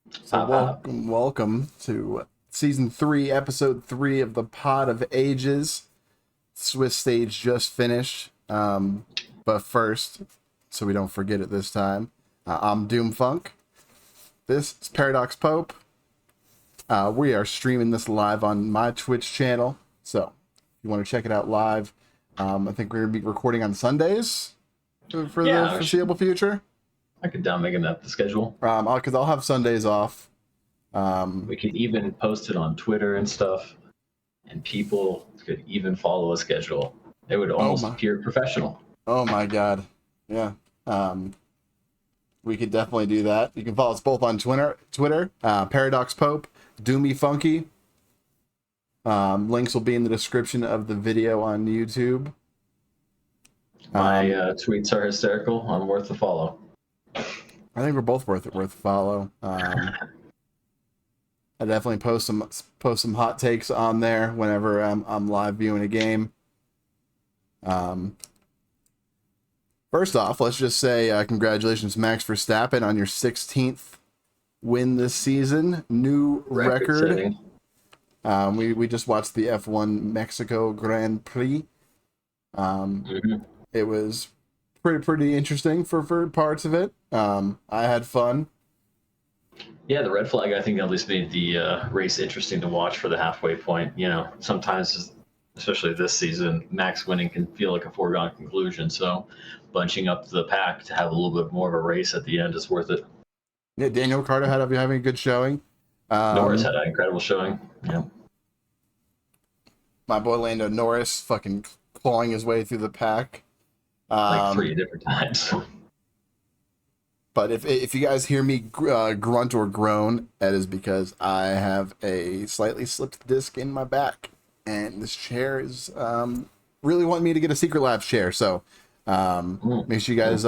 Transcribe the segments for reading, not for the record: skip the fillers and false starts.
So welcome to season 3, episode 3 of the Pod of Ages. Swiss stage just finished. But first, so we don't forget it this time, I'm doomfunk. This is ParadoxPope. We are streaming this live on my Twitch channel. So if you want to check it out live, I think we're going to be recording on Sundays for the foreseeable future. I could making that the schedule. Because I'll have Sundays off. We could even post it on Twitter and stuff, and people could even follow a schedule. It would almost appear professional. Oh my god. Yeah. We could definitely do that. You can follow us both on Twitter, ParadoxPope, doomyfunky. Links will be in the description of the video on YouTube. My tweets are hysterical. I'm worth a follow. I think we're both worth a follow. I definitely post some hot takes on there whenever I'm live viewing a game. First off, let's just say congratulations, Max Verstappen, on your 16th win this season. New record. We just watched the F1 Mexico Grand Prix. It was pretty interesting for parts of it. I had fun. Yeah, the red flag, I think, at least made the race interesting to watch for the halfway point. You know, sometimes, especially this season, Max winning can feel like a foregone conclusion. So bunching up the pack to have a little bit more of a race at the end is worth it. Yeah, Daniel Ricciardo having a good showing. Norris had an incredible showing. Yeah. My boy Lando Norris fucking clawing his way through the pack. Like 3 different times. But if you guys hear me grunt or groan, that is because I have a slightly slipped disc in my back. And this chair is really wanting me to get a Secret Labs chair. So make sure you guys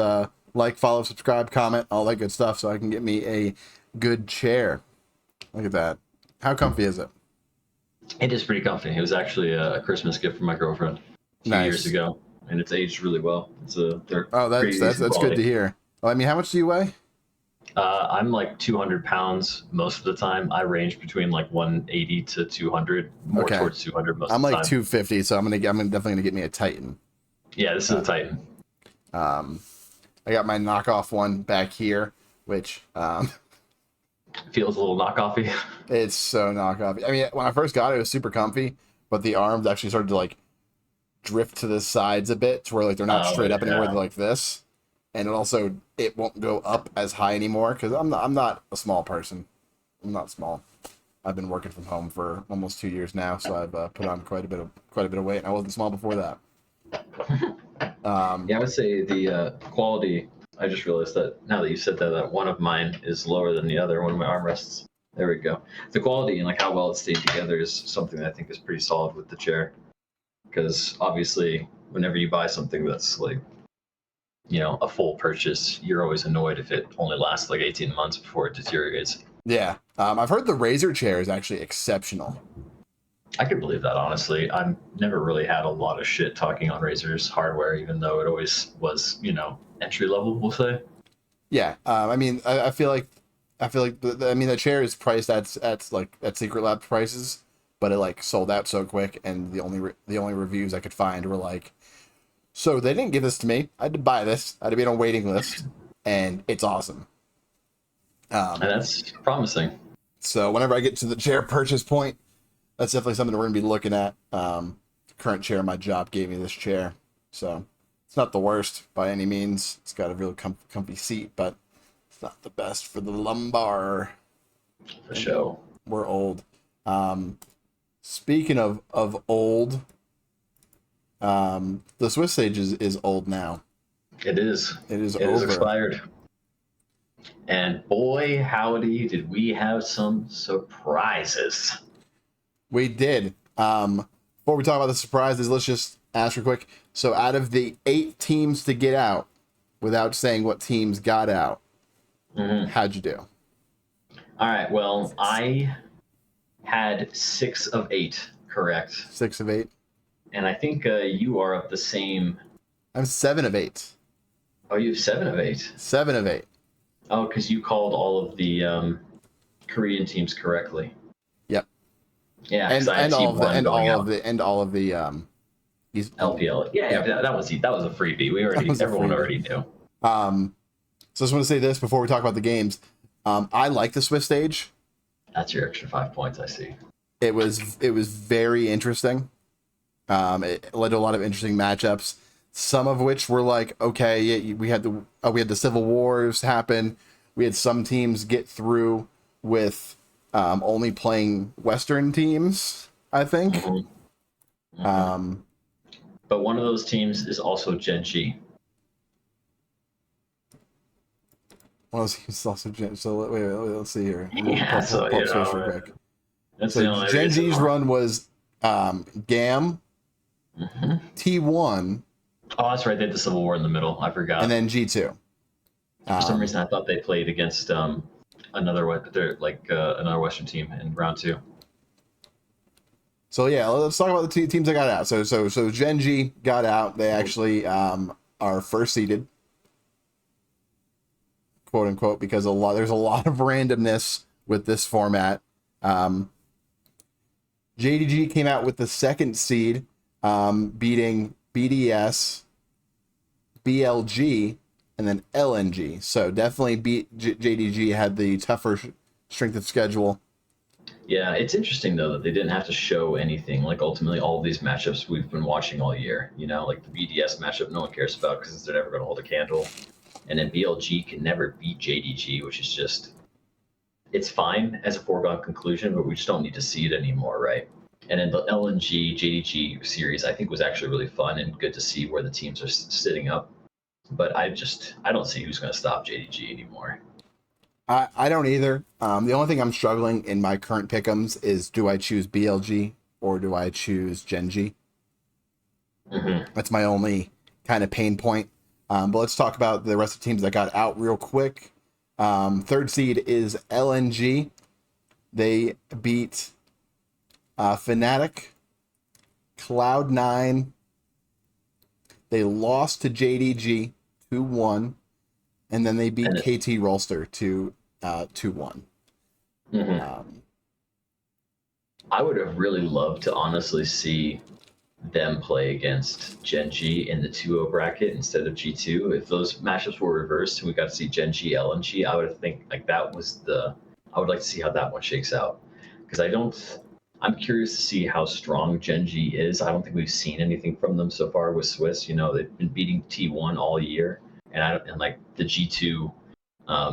like, follow, subscribe, comment, all that good stuff so I can get me a good chair. Look at that. How comfy is it? It is pretty comfy. It was actually a Christmas gift from my girlfriend a few years ago. And it's aged really well. That's good to hear. Well, I mean, how much do you weigh? I'm like 200 pounds most of the time. I range between like 180 to 200, more towards 200 most of the time. I'm like 250, so I'm definitely gonna get me a Titan. Yeah, this is a Titan. I got my knockoff one back here, which feels a little knockoffy. It's so knockoffy. I mean, when I first got it, it was super comfy, but the arms actually started to like drift to the sides a bit, to where like they're not straight up anymore. They're like this. And it won't go up as high anymore because I'm not a small person. I'm not small. I've been working from home for almost 2 years now, so I've put on quite a bit of weight. And I wasn't small before that. Yeah, I would say the quality. I just realized that now that you said that one of mine is lower than the other. One of my armrests. There we go. The quality and like how well it stayed together is something that I think is pretty solid with the chair. Because obviously, whenever you buy something that's like, you know, a full purchase, you're always annoyed if it only lasts like 18 months before it deteriorates. Yeah. I've heard the Razer chair is actually exceptional. I could believe that, honestly. I've never really had a lot of shit talking on Razer's hardware, even though it always was, you know, entry level, we'll say. Yeah. I mean, I feel like the chair is priced at Secret Lab prices, but it like sold out so quick, and the only reviews I could find were like, so they didn't give this to me. I had to buy this. I had to be on a waiting list, and it's awesome. And that's promising. So whenever I get to the chair purchase point, that's definitely something we're going to be looking at. The current chair my job gave me this chair. So it's not the worst by any means. It's got a real comfy seat, but it's not the best for the lumbar. For sure. We're old. Speaking of old, the Swiss stage is old now. It is. It is over. It is expired. And boy, howdy, did we have some surprises. We did. Before we talk about the surprises, let's just ask real quick. So out of the 8 teams to get out, without saying what teams got out, how'd you do? All right, well, I had 6 of 8 correct. 6 of 8? And I think you are of the same. I'm 7 of 8. Oh, you have 7 of 8? 7 of 8. Oh, because you called all of the Korean teams correctly. Yep. Yeah, because I had T1 going out. All of the LPL. Yeah, that was a freebie. Everyone already knew. So I just want to say this before we talk about the games. I like the Swiss stage. That's your extra 5 points, I see. It was very interesting. It led to a lot of interesting matchups. Some of which were like, okay, we had the civil wars happen. We had some teams get through with only playing Western teams, I think. Mm-hmm. Mm-hmm. But one of those teams is also Gen G. One of those teams is also Gen. So wait, let's see here. Yeah, so quick. So Gen G's run was GAM, T1. Oh, that's right. They had the Civil War in the middle. I forgot. And then G2. For some reason, I thought they played against another Western team in round 2. So yeah, let's talk about the teams that got out. So Gen G got out. They actually are first seeded, quote unquote, because there's a lot of randomness with this format. JDG came out with the second seed, beating BDS, BLG, and then LNG. So definitely JDG had the tougher strength of schedule. Yeah, it's interesting though that they didn't have to show anything. Like ultimately, all of these matchups we've been watching all year. Like the BDS matchup, no one cares about because they're never going to hold a candle. And then BLG can never beat JDG, which is just, it's fine as a foregone conclusion, but we just don't need to see it anymore, right? And then the LNG JDG series, I think, was actually really fun and good to see where the teams are sitting up. But I don't see who's going to stop JDG anymore. I don't either. The only thing I'm struggling in my current pick'ems is, do I choose BLG or do I choose Gen G? Mm-hmm. That's my only kind of pain point. But let's talk about the rest of the teams that got out real quick. Third seed is LNG. They beat Fnatic, Cloud9. They lost to JDG 2-1. And then they beat KT Rolster 2-1. Mm-hmm. I would have really loved to honestly see them play against Gen G in the 2-0 bracket instead of G2. If those matchups were reversed and we got to see Gen G, LNG, I would think like I would like to see how that one shakes out. Because I'm curious to see how strong Gen G is. I don't think we've seen anything from them so far with Swiss. They've been beating T1 all year. And the G2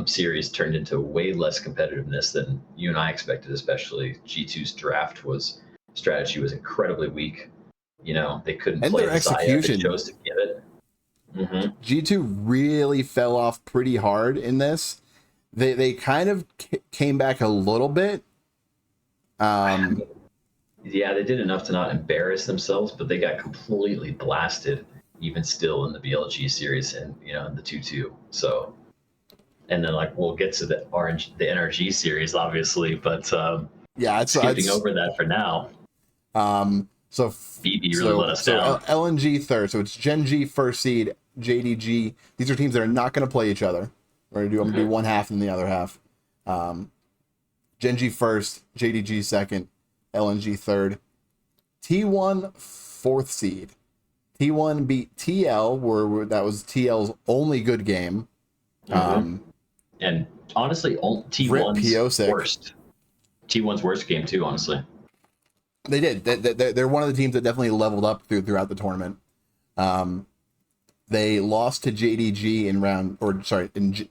series turned into way less competitiveness than you and I expected, especially G2's strategy was incredibly weak. They couldn't and play their the execution. They chose to give it. Mm-hmm. G2 really fell off pretty hard in this. They kind of came back a little bit. Yeah, they did enough to not embarrass themselves, but they got completely blasted even still in the BLG series and in the 2-2. So, and then we'll get to the NRG series obviously, but skipping over that for now. So BB really let us down. LNG third. So it's Gen G first seed, JDG. These are teams that are not going to play each other. I'm going to do one half and the other half. Gen G first, JDG second, LNG third. T1 fourth seed. T1 beat TL, where that was TL's only good game. And honestly, T1's worst. T1's worst game too, honestly. They did. They're one of the teams that definitely leveled up throughout the tournament. They lost to JDG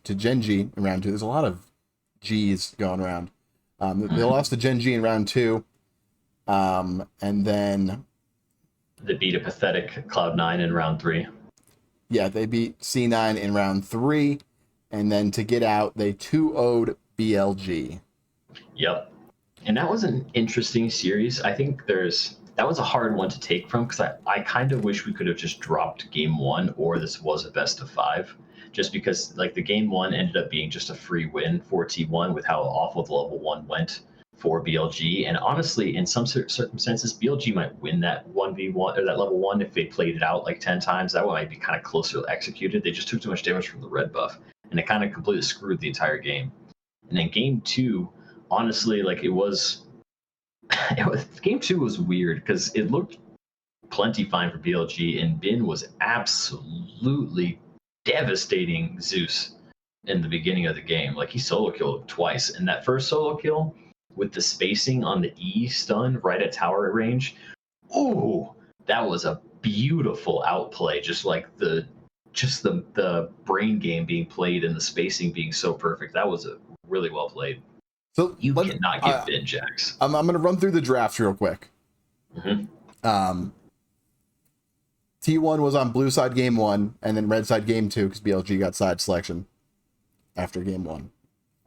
to Gen G in round 2. There's a lot of G's going around. They lost to Gen G in round 2. And then they beat a pathetic Cloud9 in round 3. Yeah, they beat C9 in round 3. And then to get out, they 2-0'd BLG. Yep. And that was an interesting series. I think that was a hard one to take from because I kind of wish we could have just dropped game 1 or this was a best of 5. Just because the game 1 ended up being just a free win for T1 with how awful the level 1 went for BLG. And honestly, in some circumstances, BLG might win that 1v1 or that level 1 if they played it out 10 times. That one might be kind of closer executed. They just took too much damage from the red buff and it kind of completely screwed the entire game. And then game 2 honestly, like it was game two was weird because it looked plenty fine for BLG, and Bin was absolutely devastating Zeus in the beginning of the game. Like he solo killed him twice, and that first solo kill with the spacing on the E stun right at tower range, ooh, that was a beautiful outplay. Just the brain game being played and the spacing being so perfect. That was a really well played. So You cannot give Bin Jax. I'm going to run through the drafts real quick. Mm-hmm. T1 was on blue side game 1, and then red side game 2 because BLG got side selection after game 1.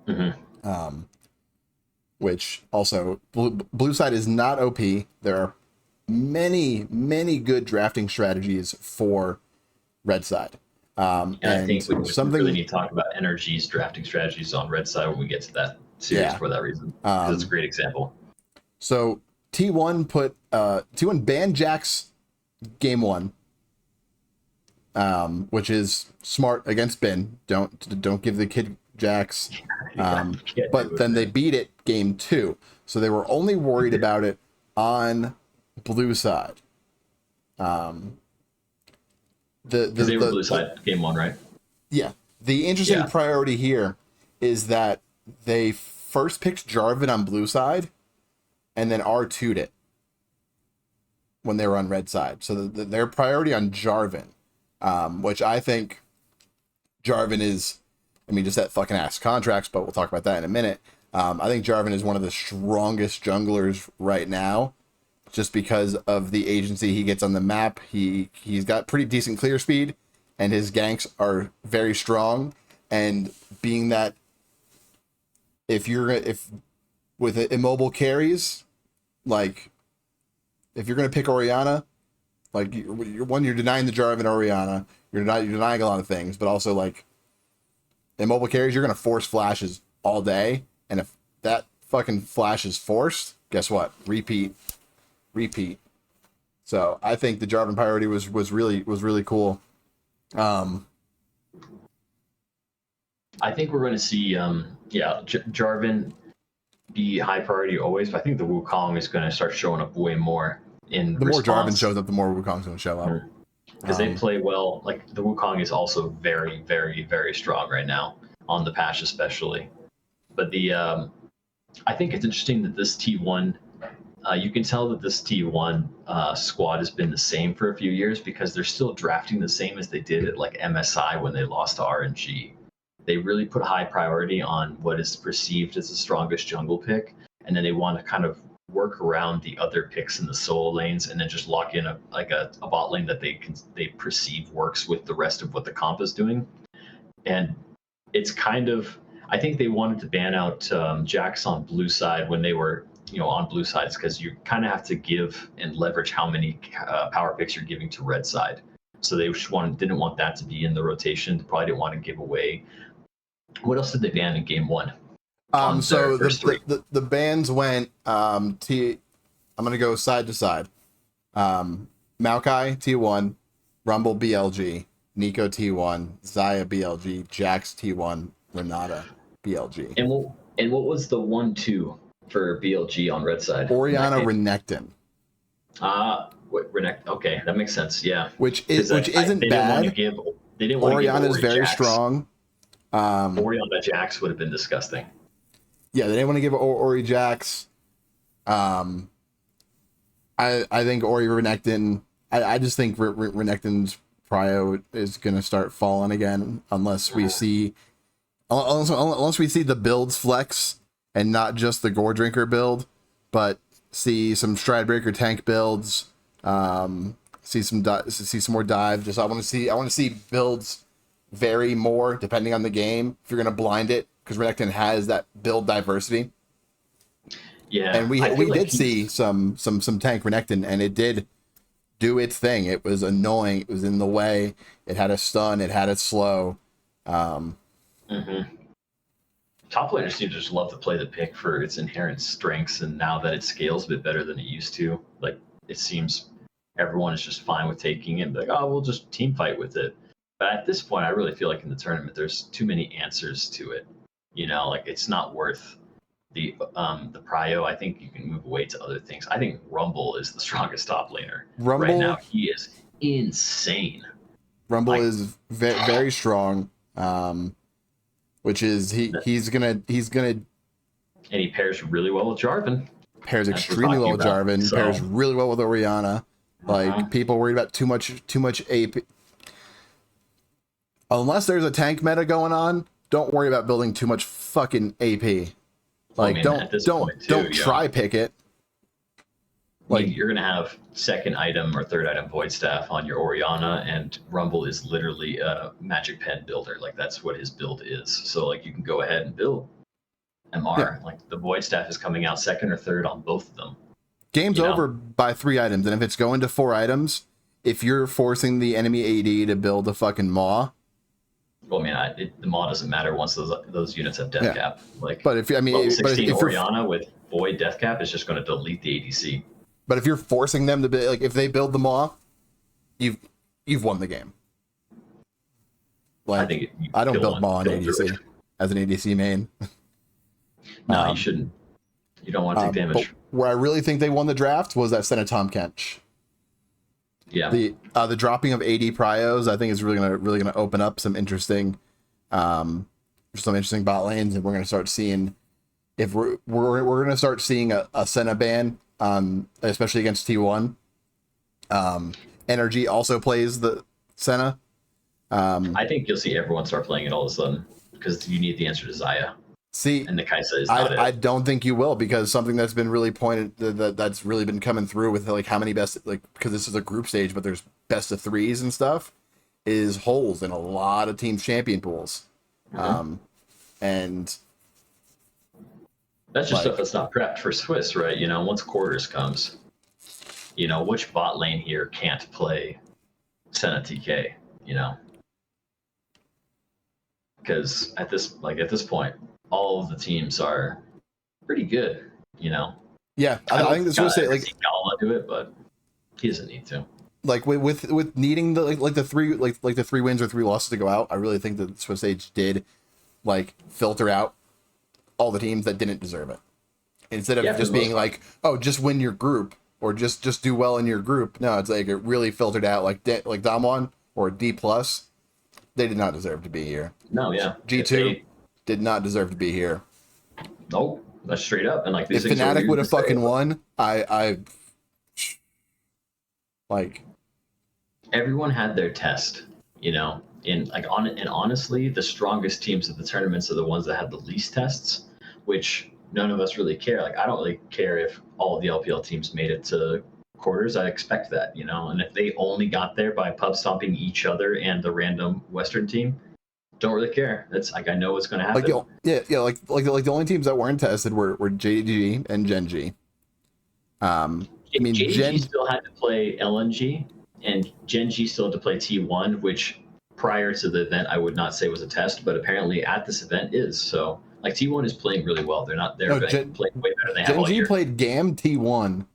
Mm-hmm. Which also, blue side is not OP. There are many, many good drafting strategies for red side. And I think we really need to talk about NRG's drafting strategies on red side when we get to that series for that reason. Because it's a great example. So T1 banned Jax game 1. Which is smart against Bin. Don't give the kid Jax. But then they beat it game 2. So they were only worried about it on blue side. Because they were blue side game 1, right? Yeah. The interesting priority here is that they first picked Jarvan on blue side and then R2'd it when they were on red side. So their priority on Jarvan, which I think Jarvan is, just that fucking ass contracts, but we'll talk about that in a minute. I think Jarvan is one of the strongest junglers right now, just because of the agency he gets on the map. He's got pretty decent clear speed, and his ganks are very strong. And being that if with immobile carries, like if you're gonna pick Orianna, like you're denying the Jarvan Orianna, you're denying a lot of things, but also like immobile carries, you're gonna force flashes all day, and if that fucking flash is forced, guess what? Repeat. So I think the Jarvan priority was really cool. I think we're going to see, Jarvan be high priority always, but I think the Wukong is going to start showing up way more in the response. More Jarvan shows up, the more Wukong's going to show up. Because they play well. Like the Wukong is also very, very, very strong right now on the patch, especially. But I think it's interesting that this T1. You can tell that this T1 squad has been the same for a few years because they're still drafting the same as they did at like MSI when they lost to RNG. They really put high priority on what is perceived as the strongest jungle pick, and then they want to kind of work around the other picks in the solo lanes, and then just lock in a bot lane that they perceive works with the rest of what the comp is doing. And it's kind of, I think they wanted to ban out Jax on blue side when they were on blue sides, because you kind of have to give and leverage how many power picks you're giving to red side. So they just didn't want that to be in the rotation. They probably didn't want to give away. What else did they ban in game 1? So the bans went I'm gonna go side to side. Maokai T1, Rumble BLG, Nico T1, Xayah BLG, Jax T1, Renata BLG. And what was the 1-2 for BLG on red side? Orianna Renekton. Renekton. Okay, that makes sense. Yeah. Which isn't bad. They didn't want to give Orianna's very Jax. strong. Orianna Jax would have been disgusting. Yeah, they didn't want to give Ori Jax. I think Ori Renekton. I just think Renekton's prio is gonna start falling again unless we see the builds flex and not just the Gore Drinker build, but see some Stridebreaker tank builds. See some more dive. I want to see builds vary more depending on the game. If you're gonna blind it, because Renekton has that build diversity. Yeah, and we did see some tank Renekton, and it did do its thing. It was annoying. It was in the way. It had a stun. It had a slow. Top laners seem to just love to play the pick for its inherent strengths, and now that it scales a bit better than it used to, like it seems everyone is just fine with taking it. Like, oh, we'll just team fight with it. But at this point, I really feel like in the tournament, there's too many answers to it. Like it's not worth the Prio, I think you can move away to other things. I think Rumble is the strongest top laner right Rumble now. He is insane. Rumble Like, is very strong. Which is he's gonna and he pairs really well with Jarvan. pairs As we're extremely well talking with about. Jarvan, So, pairs really well with Oriana. Like people worried about too much AP. Unless there's a tank meta going on, don't worry about building too much fucking AP. Like at this point too, don't try pick it. Like, you're gonna have second item or third item Void Staff on your Oriana, and Rumble is literally a Magic Pen builder. Like, that's what his build is. So like, you can go ahead and build MR. Yeah. Like, the Void Staff is coming out second or third on both of them. Game's over by 3 items, and if it's going to 4 items, if you're forcing the enemy AD to build a fucking Maw. Well, I mean, the Maw doesn't matter once those units have death cap. Like, but if 16 Oriana with Void death cap is just going to delete the ADC. But if you're forcing them to be like, if they build the Maw, you've won the game. Like, I don't build Maw on ADC as an ADC main. No, you shouldn't. You don't want to take damage. Where I really think they won the draft was that Senna Tom Kench. Yeah. The dropping of AD Prios, I think, is really gonna open up some interesting bot lanes, and we're gonna start seeing if we're gonna start seeing a Senna ban, especially against T1. NRG also plays the Senna. I think you'll see everyone start playing it all of a sudden because you need the answer to Xayah. See, and the Kaisa is not I don't think you will, because something that's been really pointed that's really been coming through with like how many best, like, because this is a group stage, but there's best of 3s and stuff, is holes in a lot of teams' champion pools. And that's just stuff that's not prepped for Swiss, right? Once quarters comes, which bot lane here can't play Senna TK, because at this point, all of the teams are pretty good, Yeah, I think this would say like Gala do it, but he doesn't need to. Like with needing the the 3 the 3 wins or 3 losses to go out, I really think that Swiss Age did filter out all the teams that didn't deserve it, instead of just being like, oh, just win your group or just do well in your group. No, it's like it really filtered out like Damwon or D+. They did not deserve to be here. No, yeah. G2 did not deserve to be here. Nope, that's straight up. And if Fnatic would have fucking won, I everyone had their test, and honestly, the strongest teams of the tournaments are the ones that had the least tests, which none of us really care. Like, I don't really care if all of the LPL teams made it to quarters. I expect that, and if they only got there by pub stomping each other and the random Western team, don't really care. That's like, I know what's going to happen. The only teams that weren't tested were JG and Gen.G. JG still had to play LNG, and Gen.G still had to play T1, which prior to the event I would not say was a test, but apparently at this event is. So like, T1 is playing really well. They're playing way better than they have all year. Gen.G played GAM, T1,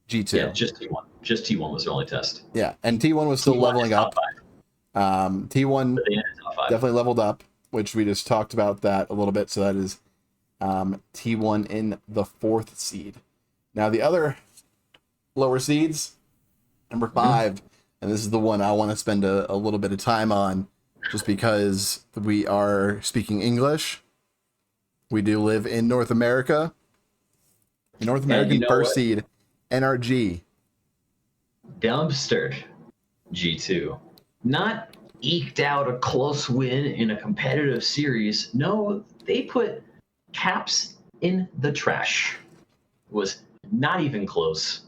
G2. Yeah, just T1. Just T1 was their only test. Yeah, and T1 was still leveling up. T1 definitely leveled up, which we just talked about that a little bit. So that is T1 in the 4th seed. Now the other lower seeds, number 5, and this is the one I want to spend a little bit of time on, just because we are speaking English. We do live in North America. North American first seed, NRG. Dumpstered G2. Not eked out a close win in a competitive series. No, they put Caps in the trash. It was not even close.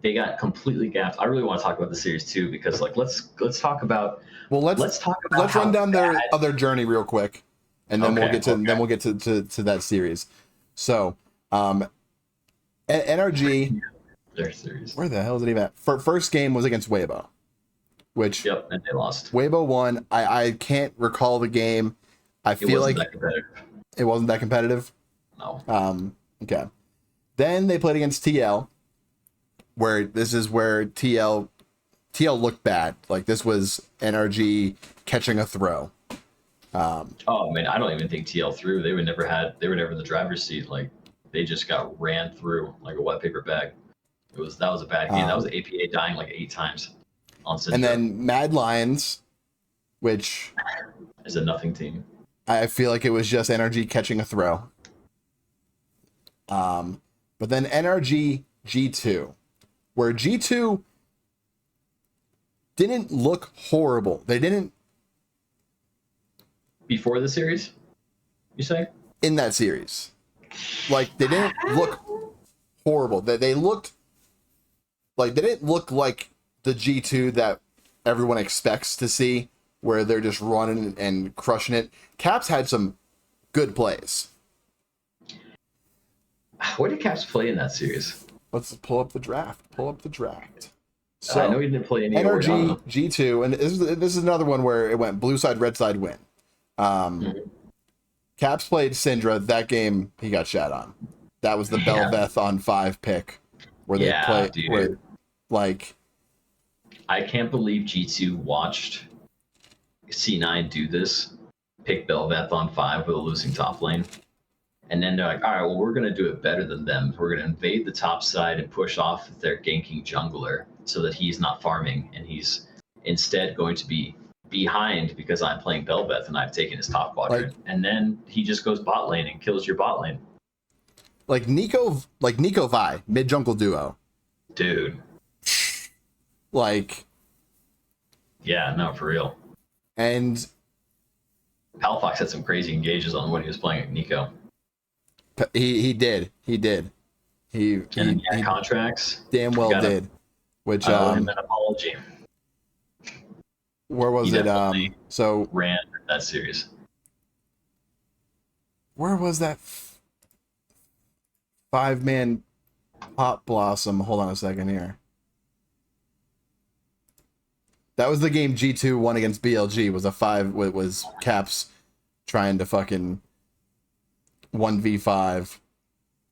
They got completely gapped. I really want to talk about the series too, because let's talk about. Well, let's run down their other journey real quick, and then we'll get to that series. So, NRG. Their series. Where the hell is it even at? First game was against Weibo, which and they lost. Weibo won. I can't recall the game. I feel like it wasn't that competitive. No. Okay. Then they played against TL, where TL looked bad. Like, this was NRG catching a throw. I don't even think TL threw. They were never in the driver's seat. Like, they just got ran through like a wet paper bag. That was a bad game. That was APA dying like 8 times on Syndra. And then Mad Lions, which is a nothing team. I feel like it was just NRG catching a throw. But then NRG2, where G2 didn't look horrible. They didn't. Before the series, you say? In that series. Like, they didn't look horrible. They looked like, they didn't look like the G2 that everyone expects to see, where they're just running and crushing it. Caps had some good plays. What did Caps play in that series? Let's pull up the draft. So, I know he didn't play any NRG Oriana. G2, and this is another one where it went blue side, red side, win. Caps played Syndra. That game, he got shat on. That was the Belveth on 5 pick, where they played. Where, like, I can't believe G2 watched C9 do this, pick Belveth on 5 with a losing top lane. And then they're like, all right, well, we're going to do it better than them. We're going to invade the top side and push off their ganking jungler so that he's not farming and he's instead going to be behind because I'm playing Belveth and I've taken his top quadrant. And then he just goes bot lane and kills your bot lane. Like Nico Vi, mid jungle duo. Dude. Like. Yeah, no, for real. And Palafox had some crazy engages on when he was playing Nico. He did. He contracts. Damn well did. Which I owe him an apology. Where was it? So ran that series. Where was that 5-man Pop Blossom? Hold on a second here. That was the game G2 won against BLG. Was a 5. It was Caps trying to fucking 1v5.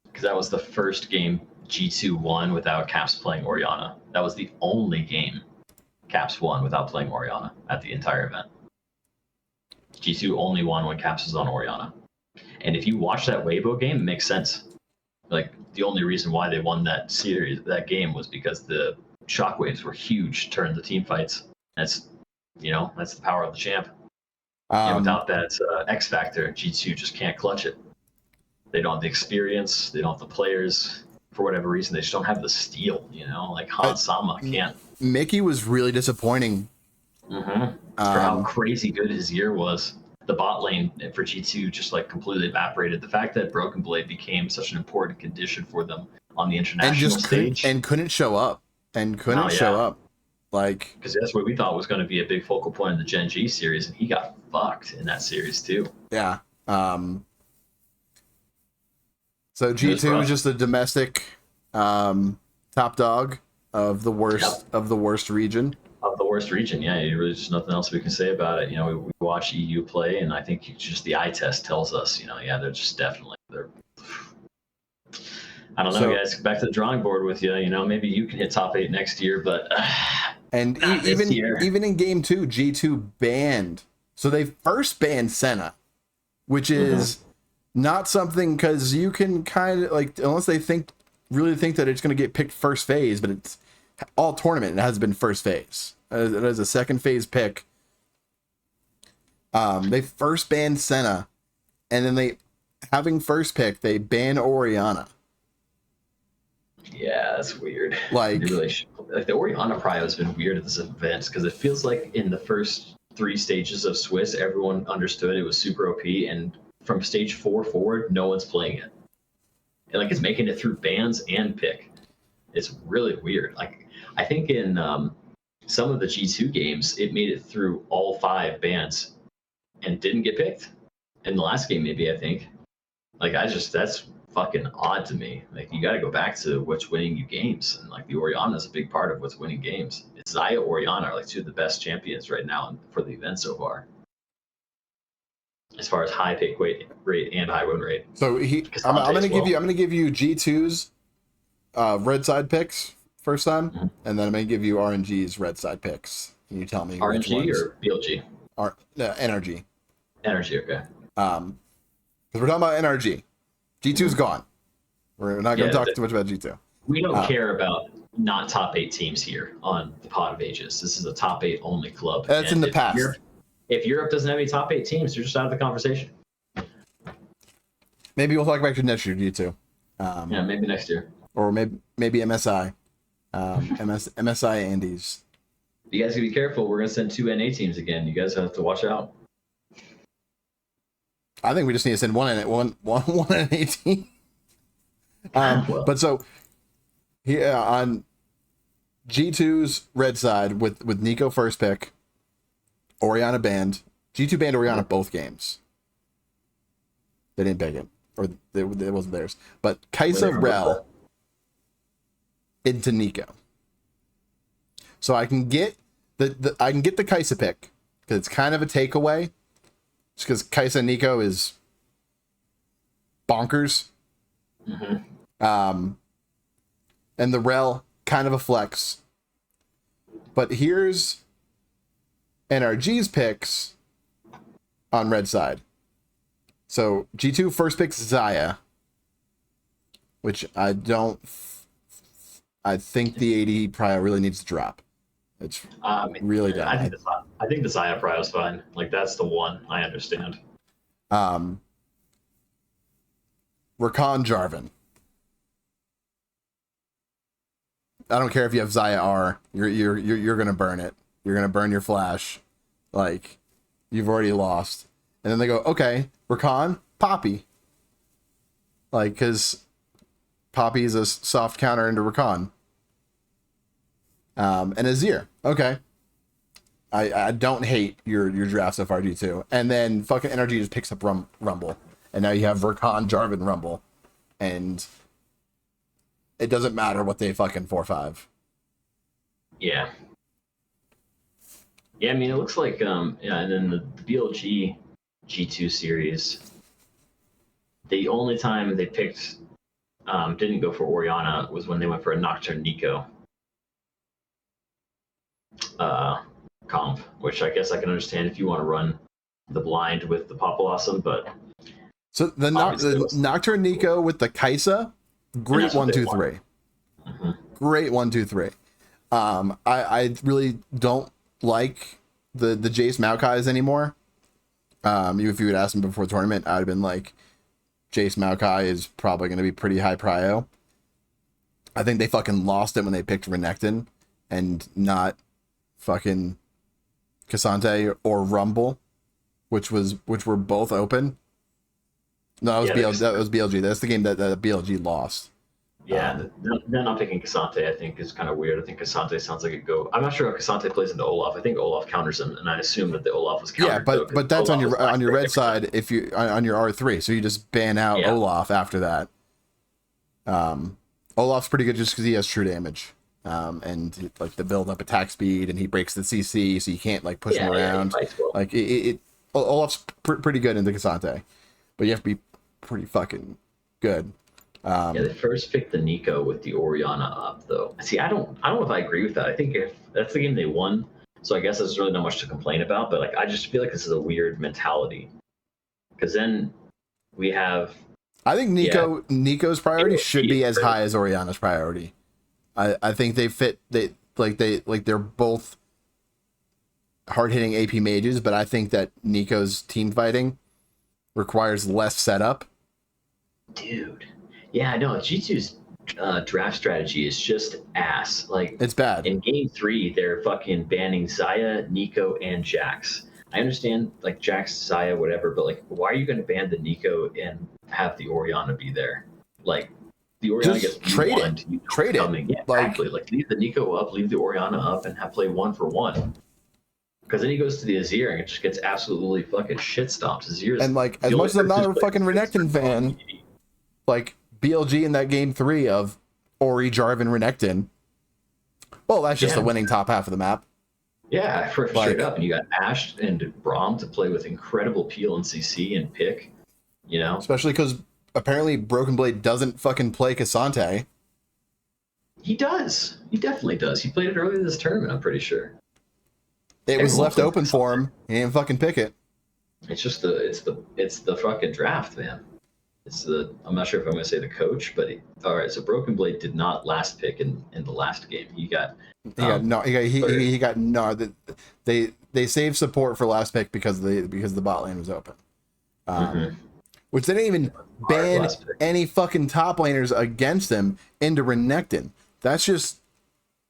Because that was the first game G2 won without Caps playing Oriana. That was the only game Caps won without playing Oriana at the entire event. G2 only won when Caps was on Oriana. And if you watch that Weibo game, it makes sense. Like, the only reason why they won that series, that game, was because the shockwaves were huge during the team fights. That's the power of the champ. And without that X factor, G2 just can't clutch it. They don't have the experience. They don't have the players. For whatever reason, they just don't have the steel. Like Han Sama can't. Mickey was really disappointing. For how crazy good his year was. The bot lane for G2 just like completely evaporated. The fact that Broken Blade became such an important condition for them on the international stage couldn't show up. Like, because that's what we thought was going to be a big focal point in the Gen G series, and he got fucked in that series too. Yeah. So G2 is just a domestic top dog of the worst region. Of the worst region, yeah. There's nothing else we can say about it. We watch EU play, and I think just the eye test tells us, they're just definitely I don't know, guys. Back to the drawing board with you. Maybe you can hit top 8 next year, but and even in game 2, G2 banned. So they first banned Senna, which is not something, because you can kind of like, unless they really think that it's going to get picked first phase, but it's all tournament. It has been first phase. It is a second phase pick. They first banned Senna, and then having first pick, they ban Oriana. Yeah, that's weird. Like, the Oriana prio has been weird at this event because it feels like in the first 3 stages of Swiss, everyone understood it was super OP, and from stage 4 forward, no one's playing it. And like, it's making it through bans and pick. It's really weird. Like, I think in some of the G2 games, it made it through all 5 bans and didn't get picked. In the last game, maybe, I think. Like, that's fucking odd to me. Like, you got to go back to what's winning you games, and like the Oriana is a big part of what's winning games. It's Xayah, Oriana are like 2 of the best champions right now for the event so far, as far as high pick rate and high win rate. So I'm gonna give you G2's red side picks first time, and then I'm gonna give you RNG's red side picks. Can you tell me RNG or BLG? NRG. NRG, okay. Because we're talking about NRG. G2's gone. We're not going to talk too much about G2. We don't care about not top 8 teams here on the Pod of Ages. This is a top 8 only club. That's in the past. If Europe doesn't have any top 8 teams, you're just out of the conversation. Maybe we'll talk about it next year, G2. Yeah, maybe next year. Or maybe MSI. MSI Andes. You guys gotta be careful. We're gonna send 2 NA teams again. You guys have to watch out. I think we just need to send one NA team. But so here on G2's red side with Nico first pick, Orianna banned. G2 banned Orianna both games. They didn't pick it, or it wasn't theirs. But Kaisa Rel into Nico. So I can get the Kaisa pick because it's kind of a takeaway. Just because Kaisa Nico is bonkers. And the Rel kind of a flex. But here's NRG's picks on red side. So G2 first picks Xayah, which I think the AD prio really needs to drop. It's really dumb. I think the Xayah prio is fine. Like, that's the one I understand. Rakan Jarvan. I don't care if you have Xayah R. You're gonna burn it. You're gonna burn your flash. Like, you've already lost. And then they go, okay, Rakan, Poppy. Like, because Poppy is a soft counter into Rakan. And Azir. Okay. I don't hate your draft so far, G2. And then fucking NRG just picks up Rumble. And now you have Rakan, Jarvan, Rumble. And it doesn't matter what they fucking 4-5. Yeah. Yeah, I mean, it looks like, and then the BLG G2 series, the only time they picked, didn't go for Orianna was when they went for a Nocturne Nico comp, which I guess I can understand if you want to run the blind with the Pop Blossom, but... So the Nocturne Nico with the Kaisa, great 1-2-3. Great 1-2-3. I really don't like the Jace Maokai's anymore. If you would ask me before the tournament, I'd have been like, Jace Maokai is probably going to be pretty high prio. I think they fucking lost it when they picked Renekton and not fucking Cassante or Rumble, which were both open. No, that was BLG. That's the game that BLG lost. Yeah, they're not picking Cassante, I think, is kind of weird. I think Cassante sounds like a go. I'm not sure how Cassante plays into Olaf. I think Olaf counters him, and I assume that the Olaf was countered. Yeah, but that's on your red side if you on your R3, so you just ban out Olaf after that. Olaf's pretty good just because he has true damage, and like the build up attack speed, and he breaks the CC, so you can't like push him around. Well. Like Olaf's pretty good into Cassante, but you have to be pretty fucking good. They first picked the Nico with the Orianna up, though. See, I don't know if I agree with that. I think if that's the game they won, so I guess there's really not much to complain about. But like, I just feel like this is a weird mentality, because then we have. I think Nico's priority should be as high as Orianna's priority. I think they fit. They're both hard hitting AP mages, but I think that Nico's team fighting requires less setup. Dude. Yeah, I know. G2's draft strategy is just ass. Like, it's bad. In game 3, they're fucking banning Xayah, Nico, and Jax. I understand, like, Jax, Xayah, whatever, but, like, why are you going to ban the Nico and have the Orianna be there? Like, the Orianna just gets trade it. Trade it. Yeah, exactly. Like, leave the Nico up, leave the Orianna up, and play 1-for-1. Because then he goes to the Azir and it just gets absolutely fucking shit stomped. Azir is, and, like, as much as I'm not a fucking Renekton fan, like, BLG in that game 3 of Ori, Jarvan, Renekton. Well, that's just the winning top half of the map. Yeah, straight up. And you got Ashe and Braum to play with incredible peel and CC and pick, you know? Especially because apparently Broken Blade doesn't fucking play Cassante. He does. He definitely does. He played it earlier this tournament, I'm pretty sure. It was left open for him. He didn't fucking pick it. It's just it's the fucking draft, man. I'm not sure if I'm going to say the coach, but all right. So Broken Blade did not last pick in the last game. He got He got no. He got no. They saved support for last pick because the bot lane was open. Which they didn't even ban any fucking top laners against him into Renekton. That's just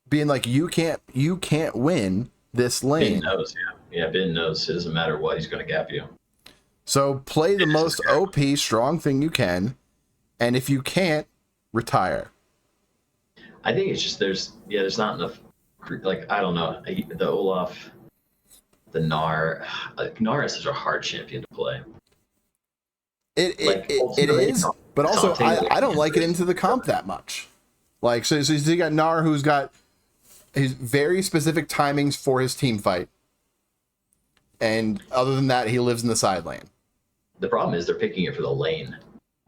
being like, you can't win this lane. Ben knows, yeah. Ben knows it doesn't matter what, he's going to gap you. So play the most OP strong thing you can, and if you can't, retire. I think it's just there's not enough. Like, I don't know, the Olaf, the Gnar. Gnar is such a hard champion to play. It is, but also I don't like it into the comp that much. Like, so you got Gnar, who's got his very specific timings for his team fight, and other than that, he lives in the side lane. The problem is they're picking it for the lane,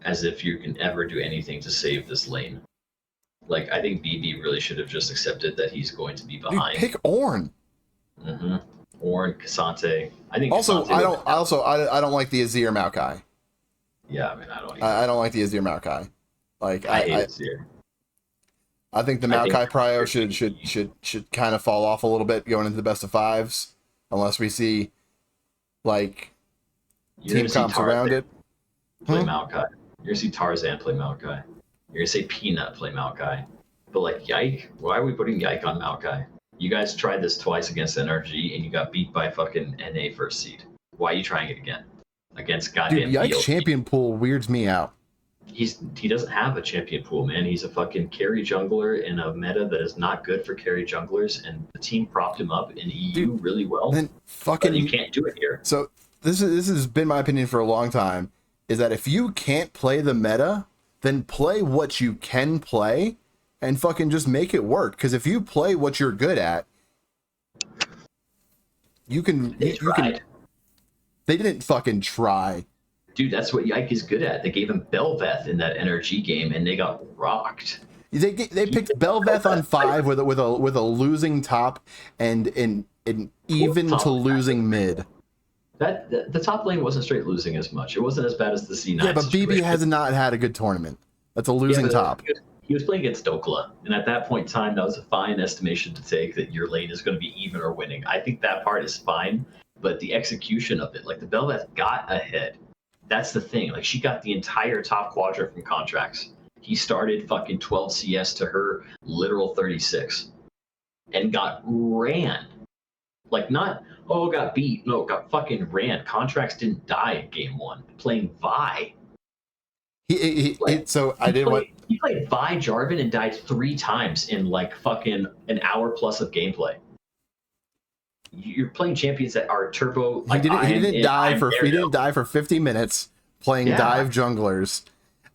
as if you can ever do anything to save this lane. Like, I think BB really should have just accepted that he's going to be behind. Dude, pick Ornn. Ornn, Cassante. I think. Also, I don't like the Azir Maokai. Yeah, I mean, I don't like the Azir Maokai. Like, I hate Azir. I think the Maokai prio should kind of fall off a little bit going into the best of fives, unless we see like team comps around it. Play Maokai. You're gonna see Tarzan play Maokai. You're gonna say Peanut play Maokai. But like Yike, why are we putting Yike on Maokai? You guys tried this twice against NRG and you got beat by fucking NA first seed. Why are you trying it again? Against goddamn Yike's champion pool weirds me out. He doesn't have a champion pool, man. He's a fucking carry jungler in a meta that is not good for carry junglers, and the team propped him up in EU really well. Then fucking, but you can't do it here. So this has been my opinion for a long time, is that if you can't play the meta, then play what you can play and fucking just make it work. Because if you play what you're good at, you can. They didn't fucking try. Dude, that's what Yike is good at. They gave him Bel'Veth in that NRG game, and they got rocked. They picked Bel'Veth on 5 with a losing top and an even to losing mid. The top lane wasn't straight losing as much. It wasn't as bad as the C9. Yeah, but BB has not had a good tournament. That's a losing top. He was playing against Dokla, and at that point in time, that was a fine estimation to take that your lane is going to be even or winning. I think that part is fine, but the execution of it, like the Bel'Veth got ahead. That's the thing. Like, she got the entire top quadrant from contracts. He started fucking 12 CS to her literal 36 and got ran. Like, not, got beat. No, got fucking ran. Contracts didn't die in game 1. Playing Vi. He played Vi Jarvan and died 3 times in like fucking an hour plus of gameplay. You're playing champions that are turbo. Like, he didn't die for 50 minutes playing dive junglers.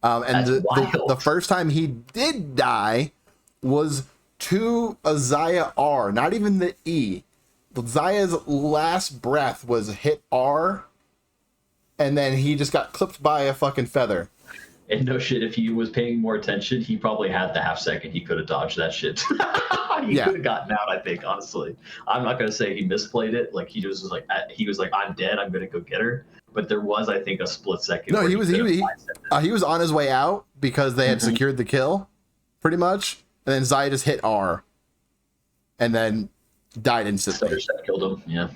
And the first time he did die was to a Xayah R, not even the E. Xayah's last breath was hit R, and then he just got clipped by a fucking feather. And no shit, if he was paying more attention, he probably had the half second he could have dodged that shit. He could have gotten out, I think, honestly. I'm not going to say he misplayed it. Like, he was like, I'm dead, I'm going to go get her. But there was, I think, a split second. No, he was on his way out because they had secured the kill, pretty much. And then Xayah just hit R. And then died instantly. Killed him, yeah.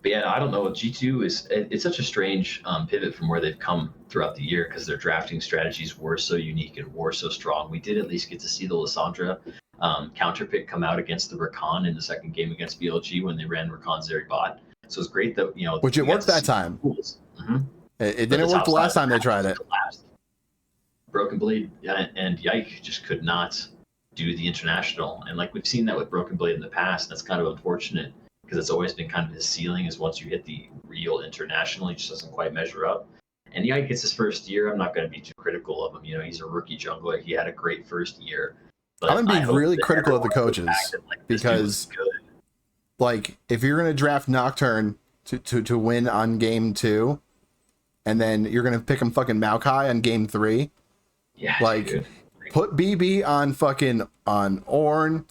But yeah, I don't know. G2 it's such a strange pivot from where they've come throughout the year because their drafting strategies were so unique and were so strong. We did at least get to see the Lissandra counter pick come out against the Rakan in the second game against BLG when they ran Rakan Zeri bot. So it's great that, which it worked that time. It didn't work the last time they tried it. Broken Blade and Yike just could not do the international, and like we've seen that with Broken Blade in the past. That's kind of unfortunate. Because it's always been kind of his ceiling is once you hit the real international, he just doesn't quite measure up. And yeah, he gets his first year. I'm not going to be too critical of him. He's a rookie jungler. He had a great first year. But I'm going to be really critical of the coaches because, like, if you're going to draft Nocturne to win on game 2, and then you're going to pick him fucking Maokai on game 3, put BB on fucking on Ornn,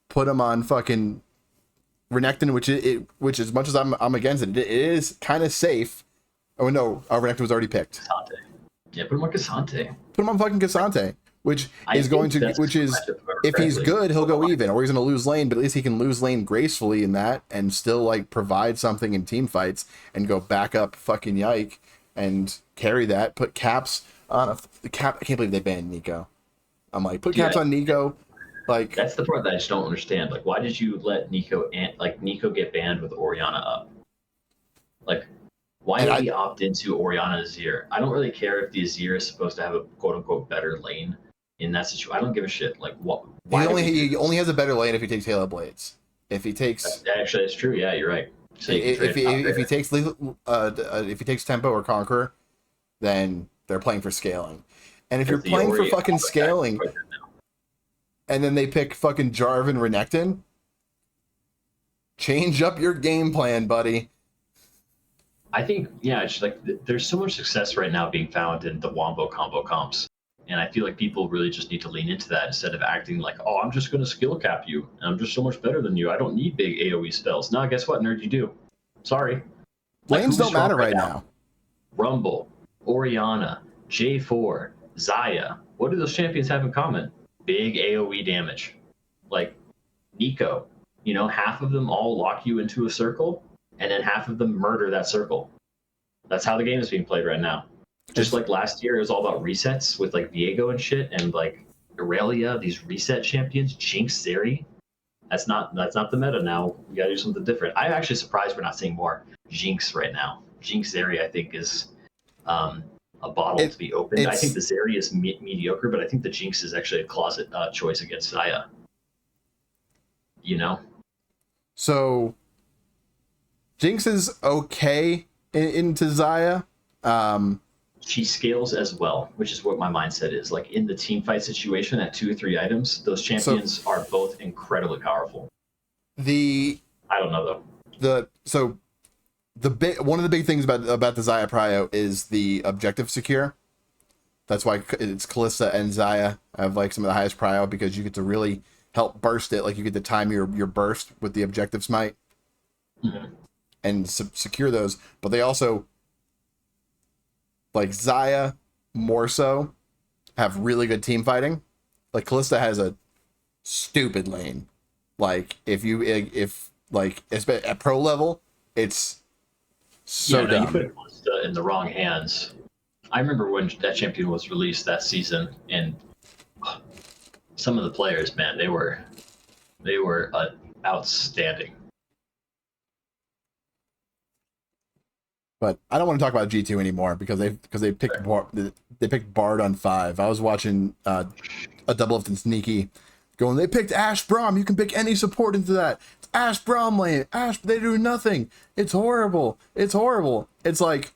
put him on fucking Renekton, which as much as I'm against it, it is kind of safe Oh no, Renekton was already picked. Cassante. Yeah, put him on Cassante. Put him on fucking Cassante, which is going to, which is, if he's good, he'll go even, or he's going to lose lane, but at least he can lose lane gracefully in that and still like provide something in team fights and go back up fucking Yike and carry that. Put caps on a cap. I can't believe they banned Nico. I'm like, put caps on Nico. Like, that's the part that I just don't understand. Like, why did you let Nico get banned with Orianna up? Like, why did we opt into Orianna Azir? I don't really care if the Azir is supposed to have a quote unquote better lane in that situation. I don't give a shit. Like, what? He only has a better lane if he takes Halo Blades. If he takes, actually, it's true. Yeah, you're right. So if he takes Tempo or Conqueror, then they're playing for scaling. And if you're playing for fucking scaling, and then they pick fucking Jarvan Renekton, change up your game plan, buddy. I think, yeah, it's like there's so much success right now being found in the Wombo combo comps. And I feel like people really just need to lean into that instead of acting like, oh, I'm just going to skill cap you. And I'm just so much better than you. I don't need big AoE spells. Nah, guess what, nerd? You do. Sorry. Lanes don't matter right now. Rumble, Orianna, J4, Xayah. What do those champions have in common? Big AoE damage. Like Nico. You know, half of them all lock you into a circle, and then half of them murder that circle. That's how the game is being played right now. Just like last year, it was all about resets with like Viego and shit, and like Aurelia, these reset champions, Jinx, Zeri. That's not the meta now. We gotta do something different. I'm actually surprised we're not seeing more Jinx right now. Jinx Zeri, I think, is a bottle to be opened. I think the Zeri is mediocre, but I think the Jinx is actually a closet choice against Xayah. You know? So Jinx is okay into Xayah. She scales as well, which is what my mindset is. Like in the team fight situation at 2 or 3 items, those champions are both incredibly powerful. I don't know though. One of the big things about the Xayah prio is the objective secure. That's why it's Kalista and Xayah have like some of the highest prio, because you get to really help burst it. Like you get to time your burst with the objective smite and secure those. But they also, like Xayah more so, have really good team fighting. Like Kalista has a stupid lane. Like if at pro level, it's so dumb. You put Kalista in the wrong hands. I remember when that champion was released that season, and some of the players, man, they were outstanding. But I don't want to talk about G2 anymore because they picked Bard on 5. I was watching a double up and sneaky going, they picked Ashe Braum. You can pick any support into that. It's Ashe Braum lane. Ashe, they do nothing. It's horrible. It's horrible. It's like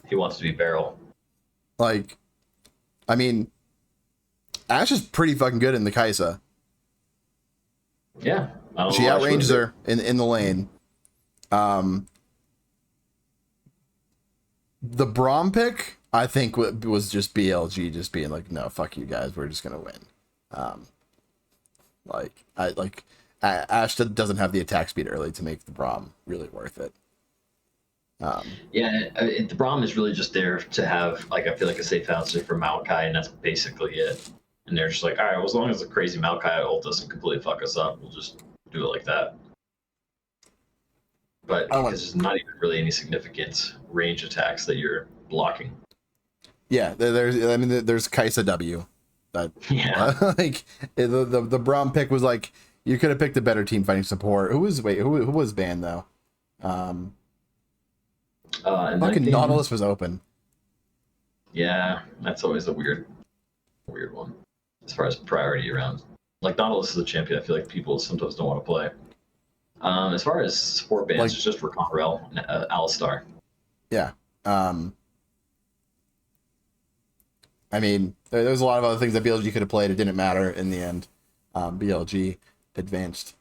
he wants to be Beryl. Like, I mean, Ashe is pretty fucking good in the Kai'Sa. Yeah. She outranges her in the lane. The Braum pick, I think, was just BLG just being like, no, fuck you guys, we're just gonna win. Ashe doesn't have the attack speed early to make the Braum really worth it. The Braum is really just there to have, like, I feel like a safe answer for Maokai, and that's basically it. And they're just like, all right, well, as long as the crazy Maokai ult doesn't completely fuck us up, we'll just do it like that. But because there's not even really any significant range attacks that you're blocking. Yeah, there's Kai'Sa W. Like the Braum pick was like, you could have picked a better team fighting support. Who was banned though? Fucking Nautilus was open. Yeah, that's always a weird one as far as priority around. Like Nautilus is a champion I feel like people sometimes don't want to play. As far as support bans, it's just Rakan and Alistar. Yeah. I mean, there's a lot of other things that BLG could have played. It didn't matter in the end. BLG advanced,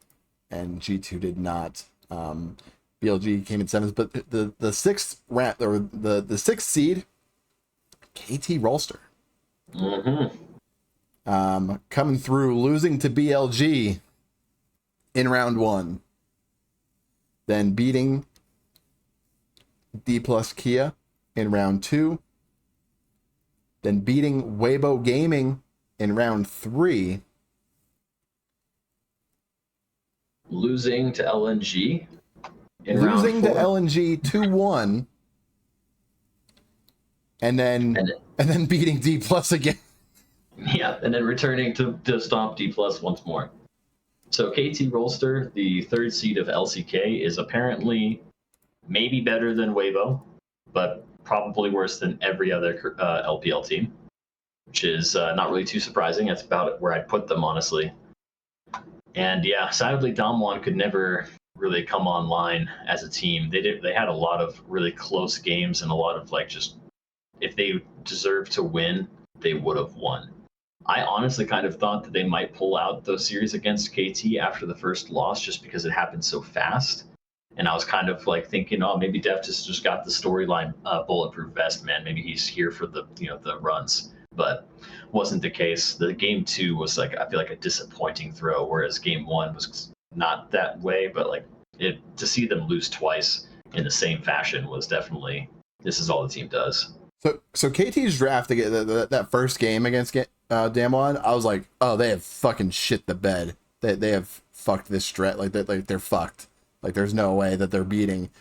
and G2 did not. BLG came in 7th, but the sixth rank, or the sixth seed, KT Rolster. Coming through, losing to BLG in round 1. Then beating D plus Kia in round 2. Then beating Weibo Gaming in round 3. Losing to LNG in round Losing 4. to LNG 2-1. And then beating D Plus again. Yeah, and then returning to stomp D Plus once more. So KT Rolster, the 3rd seed of LCK, is apparently maybe better than Weibo, but probably worse than every other LPL team, which is not really too surprising. That's about where I'd put them, honestly. And yeah, sadly, Damwon could never really come online as a team. They had a lot of really close games and a lot of just, if they deserved to win, they would have won. I honestly kind of thought that they might pull out those series against KT after the first loss just because it happened so fast. And I was kind of thinking, oh, maybe Def just got the storyline bulletproof vest, man. Maybe he's here for the the runs. But wasn't the case. The game 2 was I feel like a disappointing throw, whereas game 1 was not that way. But to see them lose twice in the same fashion was definitely, this is all the team does. So KT's draft to get that first game against Damwon, I was like, oh, they have fucking shit the bed. They have fucked this strat. They're fucked. There's no way that they're beating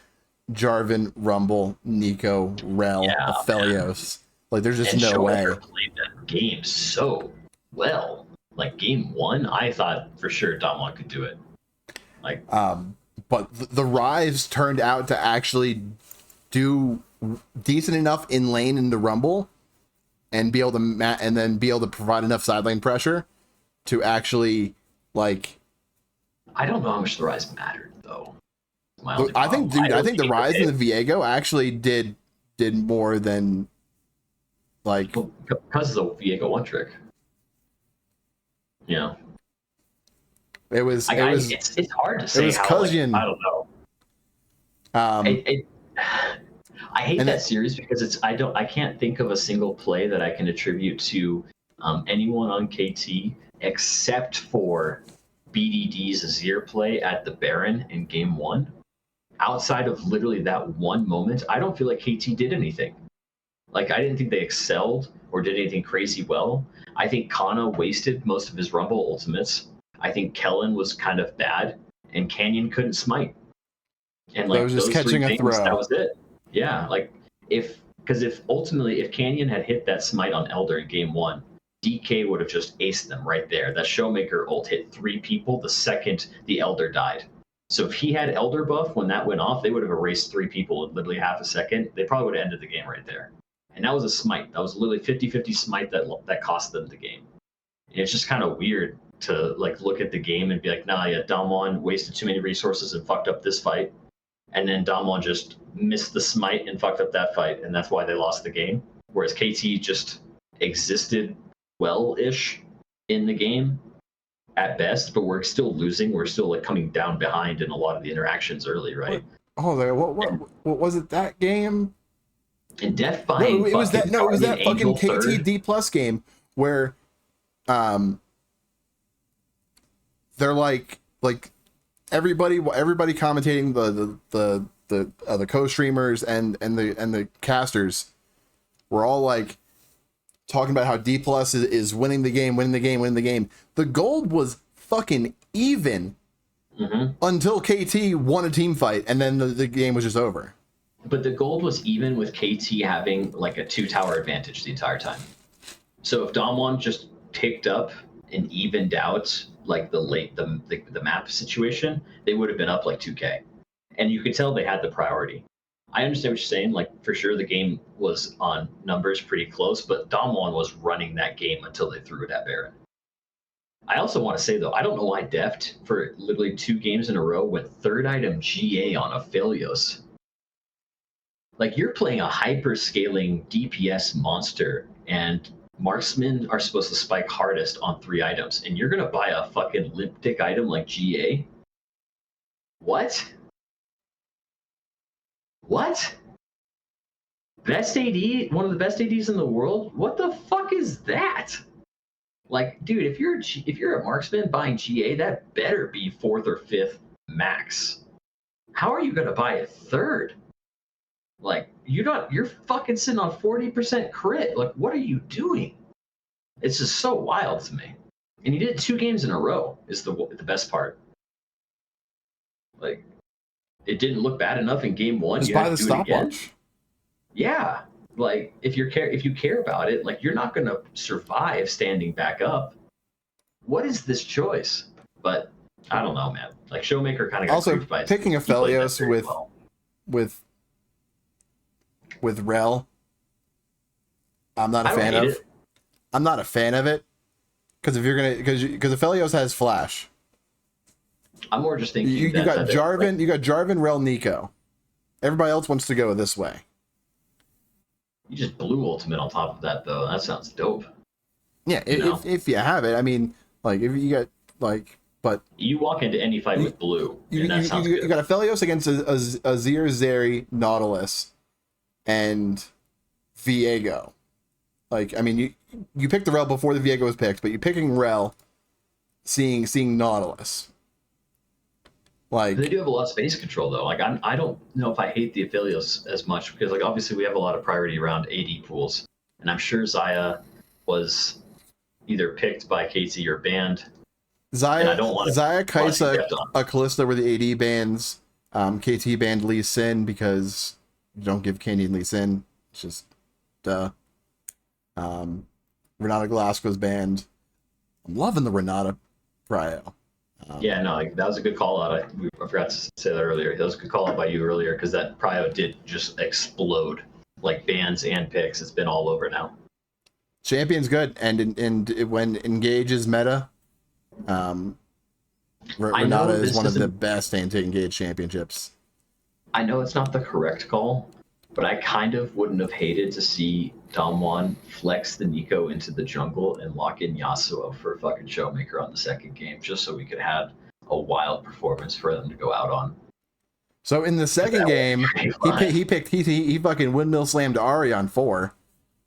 Jarvan, Rumble, Nico, Rel, Aphelios. There's just and no way. Played that game so well. Game 1, I thought for sure Damwon could do it. But the Rise turned out to actually do decent enough in lane in the Rumble, and be able to provide enough side lane pressure to actually I don't know how much the Rise mattered though. I think the Rise and the Viego actually did more than because of the Viego one trick. Yeah. It's hard to say. It was I don't know. I hate that series because I can't think of a single play that I can attribute to anyone on KT except for BDD's Azir play at the Baron in game 1. Outside of literally that one moment, I don't feel like KT did anything. I didn't think they excelled or did anything crazy well. I think Kana wasted most of his Rumble ultimates. I think Kellen was kind of bad, and Canyon couldn't smite. And was just catching a throw. That was it. Yeah, if Canyon had hit that smite on Elder in game 1, DK would have just aced them right there. That Showmaker ult hit 3 people the second the Elder died. So if he had Elder buff when that went off, they would have erased 3 people in literally half a second. They probably would have ended the game right there. And that was a smite. That was literally 50-50 smite that cost them the game. And it's just kind of weird to look at the game and be like, nah, yeah, Damwon wasted too many resources and fucked up this fight. And then Damwon just missed the smite and fucked up that fight, and that's why they lost the game. Whereas KT just existed well-ish in the game at best, but we're still losing. We're still coming down behind in a lot of the interactions early, right? What was it, that game? And Def buying it was that fucking KT third. D plus game where they're everybody commentating, the co-streamers and the casters were all talking about how D plus is winning the game. The gold was fucking even until KT won a team fight, and then the game was just over. But the gold was even with KT having a 2-tower advantage the entire time. So if Damwon just picked up and evened out the map situation, they would have been up 2K. And you could tell they had the priority. I understand what you're saying. For sure, the game was on numbers pretty close, but Damwon was running that game until they threw it at Baron. I also want to say, though, I don't know why Deft, for literally 2 games in a row, went 3rd item GA on Aphelios. You're playing a hyper-scaling DPS monster, and marksmen are supposed to spike hardest on 3 items, and you're going to buy a fucking limp dick item like GA? What? Best AD? One of the best ADs in the world? What the fuck is that? Dude, if you're a marksman buying GA, that better be 4th or 5th max. How are you going to buy a 3rd? Like you're fucking sitting on 40% crit. Like what are you doing? It's just so wild to me. And he did it 2 games in a row. Is the best part. Like it didn't look bad enough in game 1. Just You buy had the to do it again. stopwatch. Yeah, like if you care about it, like you're not gonna survive standing back up. What is this choice? But I don't know, man. Like Showmaker kind of got Also, creeped by his picking team. He played that Aphelios very well. with Rel, I'm not a I don't fan hate of. it. I'm not a fan of it because if you're gonna because Aphelios has flash. I'm more just thinking You that got that it- Jarvan, like, you got Jarvan, Rel, Nico. Everybody else wants to go this way. you just blew ultimate on top of that though. That sounds dope. Yeah, You know? if you have it, I mean, like if you got like, but You walk into any fight with blue, and that sounds good. you got Aphelios against Azir, Zeri, Nautilus, and Viego. Like, I mean, you picked the Rel before the Viego was picked, but you're picking Rel, seeing Nautilus. Like They do have a lot of space control though. Like I don't know if I hate the Aphelios as much because like obviously we have a lot of priority around AD pools, and I'm sure Zaya was either picked by KT or banned. And I don't want Zaya, Kaisa, kept on. Kalista were the AD bans. KT banned Lee Sin because you don't give Candy and Lee Sin. It's just duh. Renata Glasgow's banned. I'm loving the Renata Prio. Yeah, no, like, that was a good call out. I forgot to say that earlier. That was a good call out by you earlier because that Prio did just explode, like bans and picks. It's been all over now. Champion's good, and when Engage is meta, Renata is one of the best anti-Engage championships. I know it's not the correct call, but I kind of wouldn't have hated to see Damwon flex the Nico into the jungle and lock in Yasuo for a fucking Showmaker on the second game, just so we could have a wild performance for them to go out on. So in the second game, he fucking windmill slammed Ahri on 4.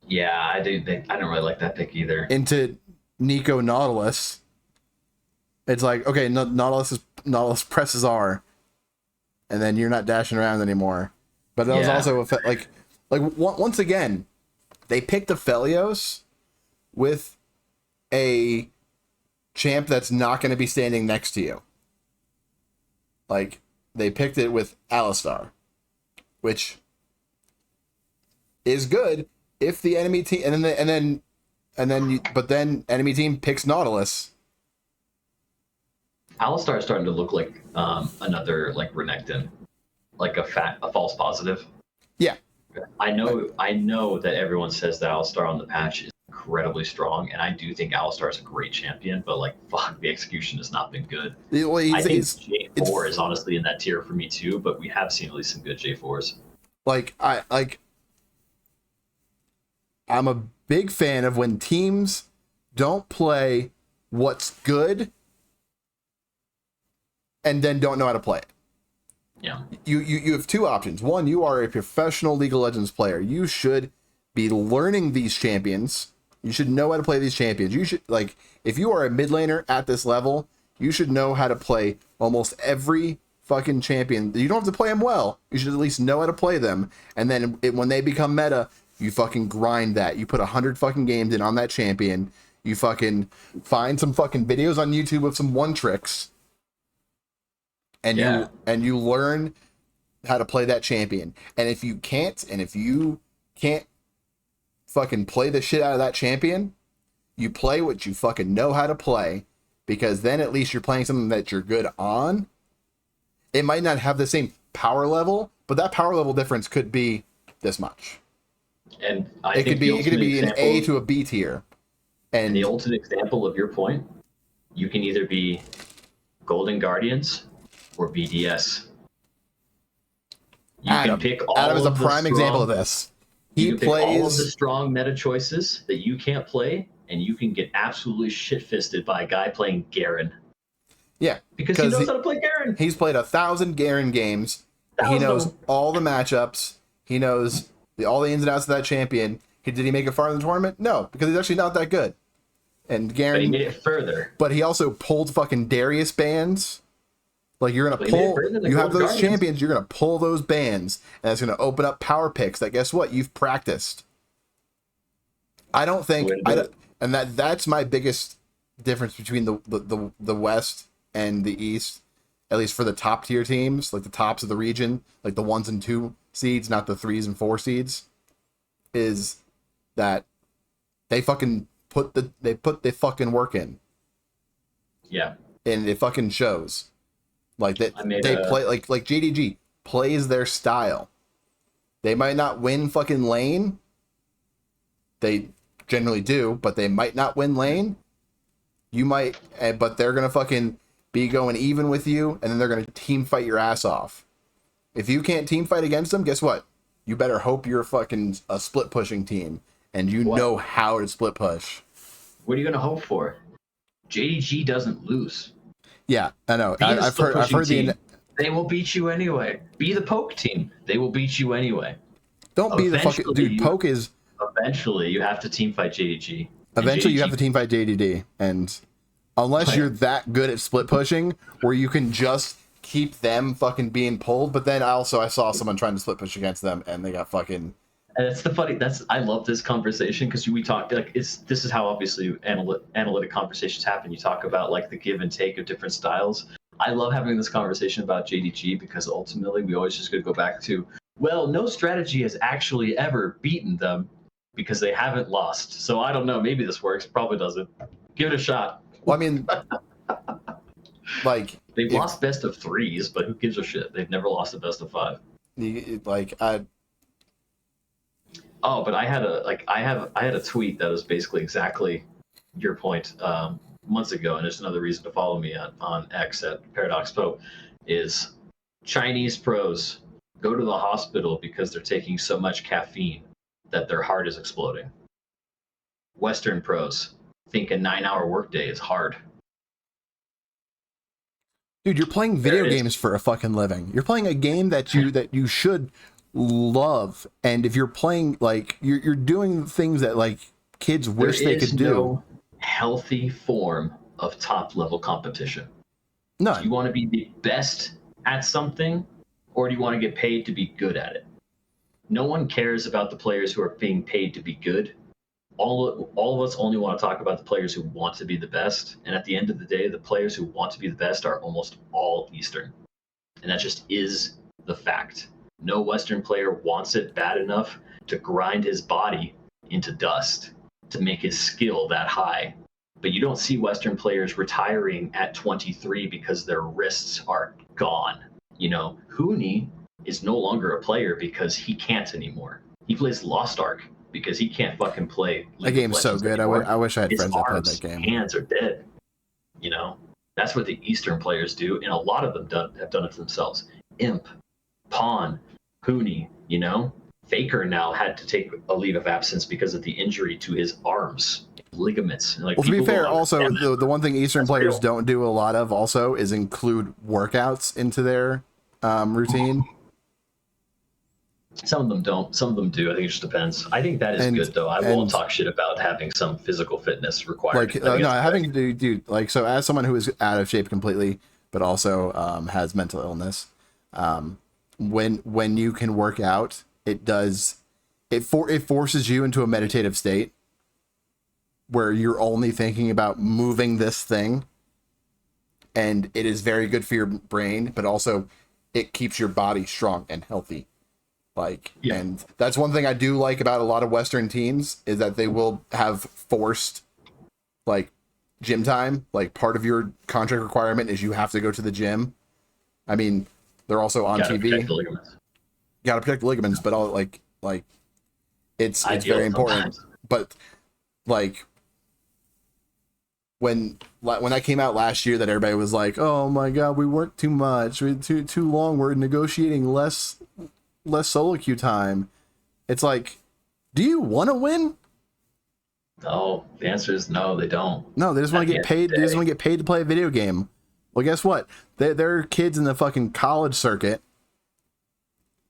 Yeah, I don't really like that pick either. Into Nico Nautilus. It's like, okay, Nautilus presses R, and then you're not dashing around anymore. But that was also like once again, they picked Aphelios with a champ that's not going to be standing next to you. Like they picked it with Alistar, which is good if the enemy team but then enemy team picks Nautilus. Alistar is starting to look like another like Renekton, like a false positive. Yeah. I know that everyone says that Alistar on the patch is incredibly strong, and I do think Alistar is a great champion, but like fuck, the execution has not been good. Well, I think J4 is honestly in that tier for me too, but we have seen at least some good J4s. I'm a big fan of when teams don't play what's good and then don't know how to play it. Yeah. You have 2 options. One, you are a professional League of Legends player. You should be learning these champions. You should know how to play these champions. You should, like, if you are a mid laner at this level, you should know how to play almost every fucking champion. You don't have to play them well. You should at least know how to play them. And then when they become meta, you fucking grind that. You put 100 fucking games in on that champion. You fucking find some fucking videos on YouTube of some one tricks. And you learn how to play that champion. And if you can't fucking play the shit out of that champion, you play what you fucking know how to play, because then at least you're playing something that you're good on. It might not have the same power level, but that power level difference could be this much. And it could be an A to a B tier. And the ultimate example of your point, you can either be Golden Guardians or BDS. Adam is a prime example of this. He plays all of the strong meta choices that you can't play, and you can get absolutely shit-fisted by a guy playing Garen. Yeah, because he knows how to play Garen. He's played 1,000 Garen games. He knows all the matchups. He knows all the ins and outs of that champion. Did he make it far in the tournament? No, because he's actually not that good. And Garen, but he made it further. But he also pulled fucking Darius bans. Like you're gonna pull, you have those champions, you're gonna pull those bans, and it's gonna open up power picks that guess what? You've practiced. I don't think and that's my biggest difference between the West and the East, at least for the top tier teams, like the tops of the region, like the 1s and 2 seeds, not the 3s and 4 seeds, is that they fucking put the fucking work in. Yeah. And it fucking shows. Like that they play like JDG plays their style. They might not win fucking lane. They generally do, but they might not win lane. You might, but they're gonna fucking be going even with you, and then they're gonna team fight your ass off. If you can't team fight against them, guess what? You better hope you're fucking a split pushing team, and you know how to split push. What are you gonna hope for? JDG doesn't lose. Yeah, I know. I've heard team. They will beat you anyway. Be the poke team. They will beat you anyway. Don't be the fucking dude. Poke is. Eventually, you have to team fight JDG. Eventually, you have to team fight JDD, and unless you're that good at split pushing, where you can just keep them fucking being pulled. But then I saw someone trying to split push against them, and they got fucking. And it's the funny. I love this conversation because we talk like this is how obviously analytic conversations happen. You talk about like the give and take of different styles. I love having this conversation about JDG because ultimately we always just going to go back to, well, no strategy has actually ever beaten them because they haven't lost. So I don't know. Maybe this works. Probably doesn't. Give it a shot. Well, I mean, like they've lost best of 3s, but who gives a shit? They've never lost a best of 5. Oh, but I had a tweet that was basically exactly your point months ago, and there's another reason to follow me on X at ParadoxPope is Chinese pros go to the hospital because they're taking so much caffeine that their heart is exploding. Western pros think a 9-hour workday is hard. Dude, you're playing video games for a fucking living. You're playing a game that you should love, and if you're playing like you're doing things that like kids wish they could do. No healthy form of top level competition. No. Do you want to be the best at something, or do you want to get paid to be good at it? No one cares about the players who are being paid to be good. All of us only want to talk about the players who want to be the best, and at the end of the day, the players who want to be the best are almost all Eastern, and that just is the fact. No Western player wants it bad enough to grind his body into dust to make his skill that high. But you don't see Western players retiring at 23 because their wrists are gone. You know, Huni is no longer a player because he can't anymore. He plays Lost Ark because he can't fucking play. That game's so good. I wish I had friends that played that game. His hands are dead. You know, that's what the Eastern players do, and a lot of them have done it to themselves. Imp, Pawn, Huni, you know, Faker now had to take a leave of absence because of the injury to his arms, ligaments. Like, well, to be fair, also the one thing Eastern players don't do a lot of also is include workouts into their routine. Some of them don't. Some of them do. I think it just depends. I think that is good, though. I won't talk shit about having some physical fitness required. Like, no, having to do like so. As someone who is out of shape completely, but also has mental illness, when you can work out, it forces you into a meditative state where you're only thinking about moving this thing, and it is very good for your brain, but also it keeps your body strong and healthy. And that's one thing I do like about a lot of Western teams is that they will have forced like gym time. Like part of your contract requirement is you have to go to the gym. I mean, they're also on TV. You gotta protect the ligaments, but all like it's very important. But like when that came out last year, that everybody was like, "Oh my god, we worked too much. We too long. We're negotiating less solo queue time." It's like, do you want to win? No, the answer is no. They don't. No, they just want to get paid. They just want to get paid to play a video game. Well, guess what? There are kids in the fucking college circuit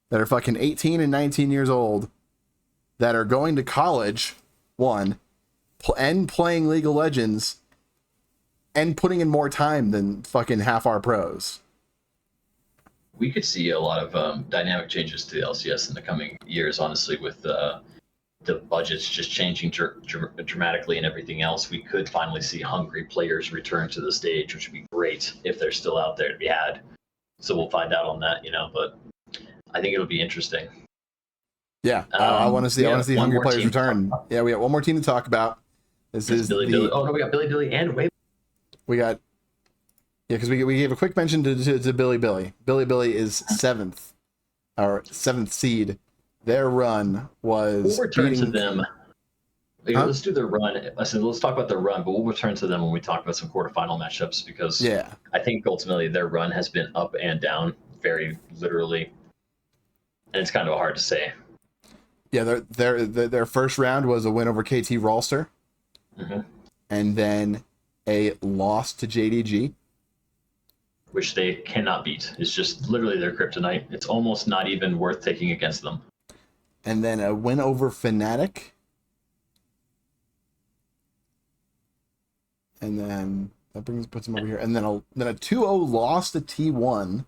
that are fucking 18 and 19 years old that are going to college, and playing League of Legends and putting in more time than fucking half our pros. we could see a lot of dynamic changes to the LCS in the coming years. Honestly, with the budgets just changing dramatically and everything else, we could finally see hungry players return to the stage, which would be great if they're still out there to be had. So we'll find out on that, but I think it'll be interesting. Yeah, I want to see. I want to see hungry players return. Yeah, we got one more team to talk about. This is Billy. Oh no, we got Billy and Wave. We got because we gave a quick mention to Billy. Billy is seventh seed. Their run was. We'll return to them. Let's do their run. Let's talk about their run, but we'll return to them when we talk about some quarterfinal matchups because I think ultimately their run has been up and down, very literally, and it's kind of hard to say. Yeah, their first round was a win over KT Rolster, and then a loss to JDG, which they cannot beat. It's just literally their kryptonite. It's almost not even worth taking against them. And then a win over Fnatic. And then that puts them over here. And then a 2-0 loss to T1.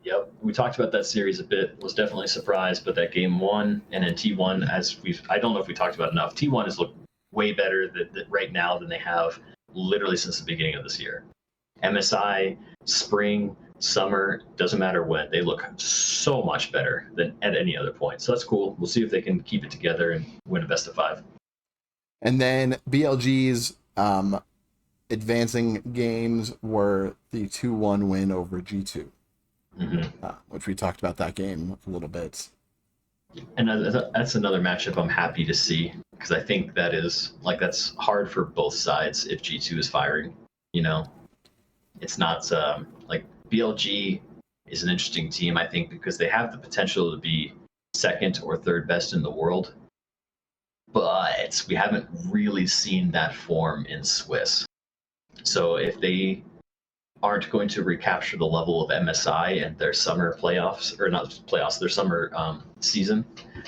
Yep, we talked about that series a bit. Was definitely surprised, but that game one, and then T1, I don't know if we talked about enough. T1 has looked way better right now than they have literally since the beginning of this year. MSI, spring, summer, doesn't matter when, they look so much better than at any other point. So that's cool. We'll see if they can keep it together and win a best of 5. And then BLG's advancing games were the 2-1 win over G2, which we talked about that game a little bit. And that's another matchup I'm happy to see because I think that's hard for both sides if G2 is firing. It's not like BLG is an interesting team, I think, because they have the potential to be second or third best in the world. But we haven't really seen that form in Swiss. So if they aren't going to recapture the level of MSI and their summer playoffs, or not playoffs, their summer season,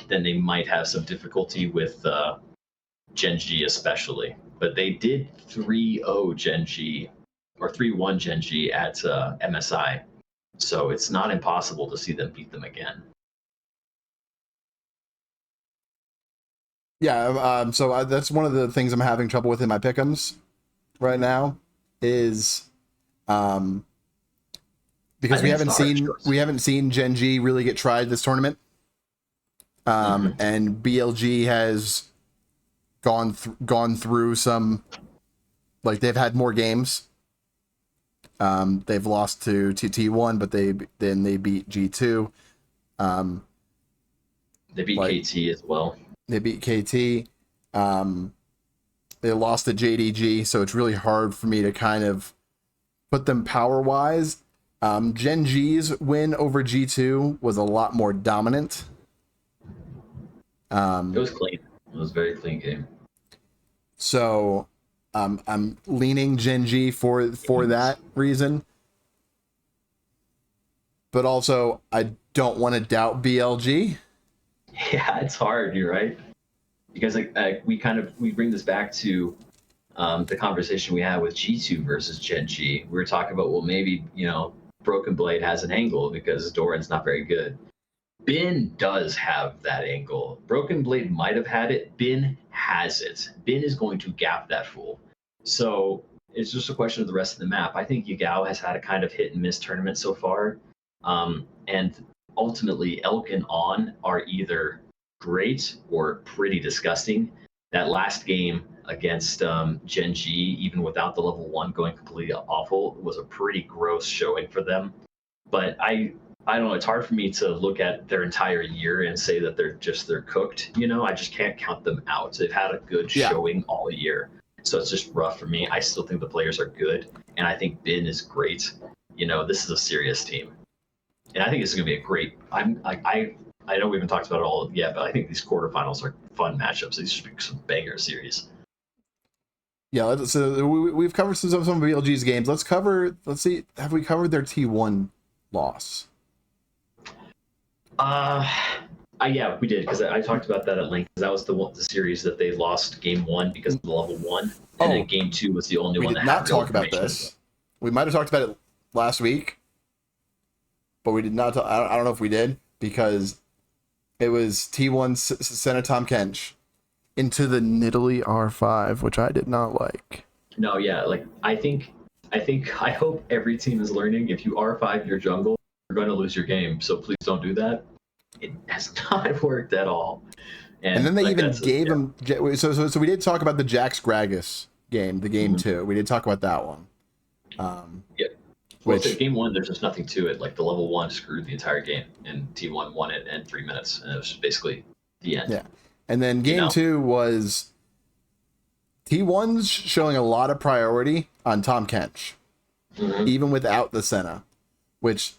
then they might have some difficulty with Gen G especially. But they did 3-0 Gen G, or 3-1 Gen G at MSI. So it's not impossible to see them beat them again. Yeah, so that's one of the things I'm having trouble with in my pick'ems right now is because we haven't seen Gen G really get tried this tournament. And BLG has gone through some, like, they've had more games. They've lost to T1, but they beat G2. They beat KT as well. They beat KT. They lost to JDG, so it's really hard for me to kind of put them power-wise. Gen G's win over G2 was a lot more dominant. It was clean. It was a very clean game. So I'm leaning Gen G for that reason. But also, I don't want to doubt BLG. Yeah, it's hard. You're right. Because we bring this back to the conversation we had with G2 versus Gen G. We were talking about, well, maybe, Broken Blade has an angle because Doran's not very good. Bin does have that angle. Broken Blade might have had it. Bin has it. Bin is going to gap that fool. So it's just a question of the rest of the map. I think Yagao has had a kind of hit and miss tournament so far. And ultimately, Elk and On are either great or pretty disgusting. That last game against Gen G, even without the level 1 going completely awful, was a pretty gross showing for them. But I don't know, it's hard for me to look at their entire year and say that they're cooked. I just can't count them out. They've had a good showing all year. So it's just rough for me. I still think the players are good, and I think Bin is great. This is a serious team. And I think this is going to be a great. I know we haven't talked about it all yet, but I think these quarterfinals are fun matchups. These should be some banger series. Yeah, so we've covered some of BLG's games. Let's see. Have we covered their T1 loss? Yeah, we did, because I talked about that at length. That was the series that they lost game 1 because of the level 1, and then game 2 was the only one that we did not talk about this. We might have talked about it last week. but we did not. I don't know if we did because it was T1 Senna Tom Kench into the Nidalee R5, which I did not like. No, yeah, like I hope every team is learning. If you R5 your jungle, you're going to lose your game. So please don't do that. It has not worked at all. And then they even gave him. So we did talk about the Jax Gragas game, the game 2. We did talk about that one. Yeah. Well, so game 1, there's just nothing to it. Like the level 1 screwed the entire game, and T1 won it in 3 minutes, and it was basically the end. Yeah. And then game 2 was T1's showing a lot of priority on Tom Kench, even without the Senna, which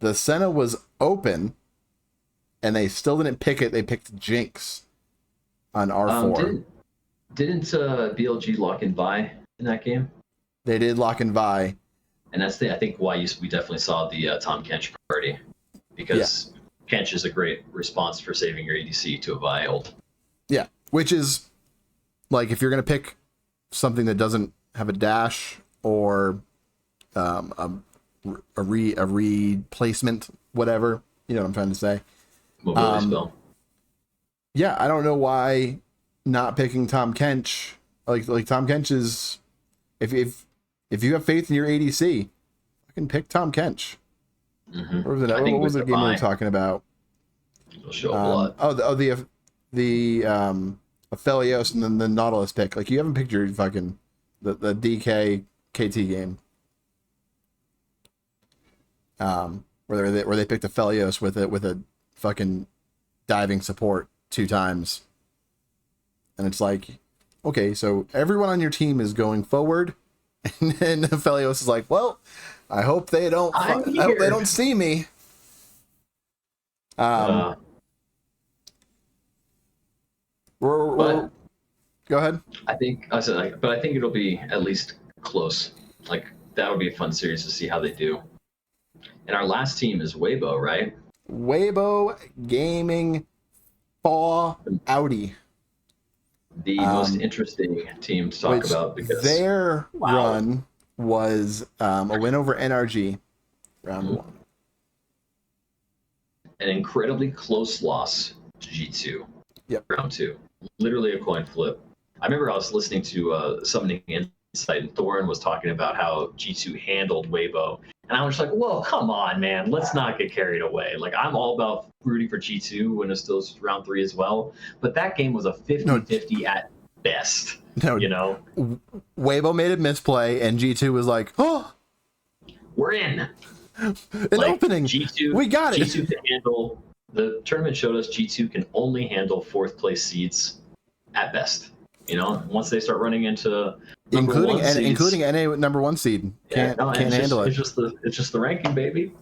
the Senna was open, and they still didn't pick it. They picked Jinx on R4. Didn't BLG lock in Vi in that game? They did lock in Vi. And that's I think why we definitely saw the Tom Kench priority, because Kench is a great response for saving your ADC to a Vi ult. Yeah, which is like if you're gonna pick something that doesn't have a dash or a replacement, whatever, you know what I'm trying to say. Mobility spell. Yeah, I don't know why not picking Tom Kench. Like Tom Kench is, if you have faith in your ADC, I can pick Tom Kench. What was the game we were talking about? It'll show blood. The Aphelios and then the Nautilus pick. Like you haven't picked your fucking the DK KT game. Where they picked Aphelios with a fucking diving support 2 times. And it's like, okay, so everyone on your team is going forward, and then Aphelios is like, well, I hope they don't see me. Go ahead. I think it'll be at least close. Like that'll be a fun series to see how they do. And our last team is Weibo, right? Weibo Gaming Thaw Audi. The most interesting team to talk about because their run was a win over NRG round 1. An incredibly close loss to G2. Yep. Round 2. Literally a coin flip. I remember I was listening to Summoning Insight, and Thorin was talking about how G2 handled Weibo. And I was just like, whoa, come on, man. Let's not get carried away. Like, I'm all about rooting for G2 when it's still round 3 as well. But that game was a 50-50 at best. No, you know? Weibo made a misplay, and G2 was like, oh, we're in. Opening. G2, we got it. G2 can handle. The tournament showed us G2 can only handle 4th place seeds at best. You know, once they start running into including NA number 1 seed, can't handle it. It's just the ranking, baby.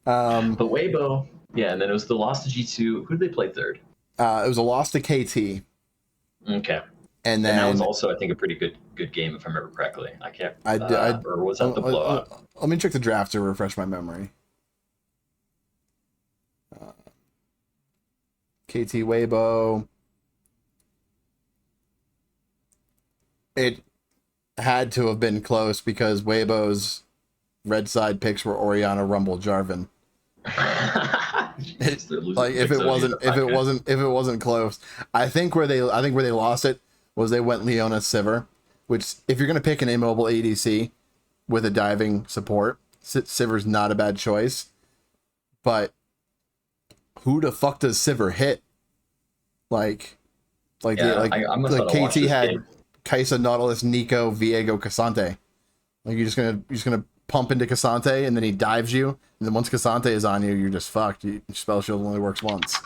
But Weibo, and then it was the loss to G2. Who did they play 3rd? It was a loss to KT. Okay. And that was also, I think, a pretty good game, if I remember correctly. I can't. Or was that the blowout? Let me check the draft to refresh my memory. KT Weibo. It had to have been close because Weibo's red side picks were Orianna, Rumble, Jarvan. If it wasn't close, I think where they lost it was they went Leona Sivir, which if you're gonna pick an immobile ADC with a diving support, Sivir's not a bad choice. But who the fuck does Sivir hit? KT had Kai'Sa, Nautilus, Nico, Viego, Cassante. Like you're just gonna pump into Cassante and then he dives you, and then once Cassante is on you, you're just fucked. Your spell shield only works once.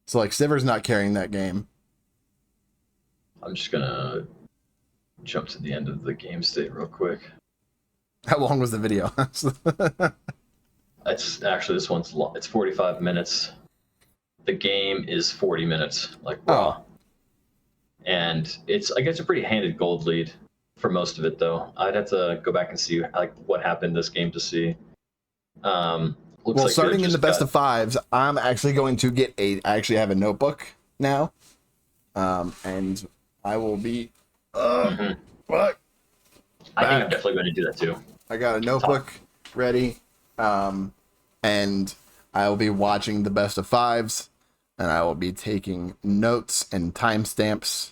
So like Sivir's not carrying that game. I'm just gonna jump to the end of the game state real quick. How long was the video? It's actually it's 45 minutes. The game is 40 minutes. Like wow. And it's a pretty handed gold lead for most of it though. I'd have to go back and see like what happened this game to see. Starting in the best of 5s, I'm actually going to get I actually have a notebook now. And I will be what? I think I'm back. definitely going to do that too. I got a notebook ready, and I will be watching the best of fives, and I will be taking notes and timestamps.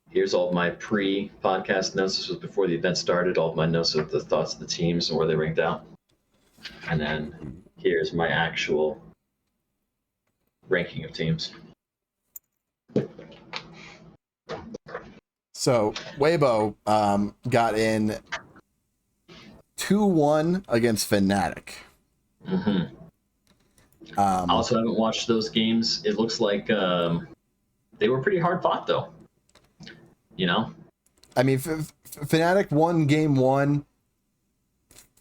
Here's all of my pre-podcast notes. This was before the event started. All of my notes of the thoughts of the teams and where they ranked out. And then here's my actual ranking of teams. So Weibo got in 2-1 against Fnatic. Mm-hmm. I also haven't watched those games. It looks like they were pretty hard fought, though. You know? I mean, Fnatic won game one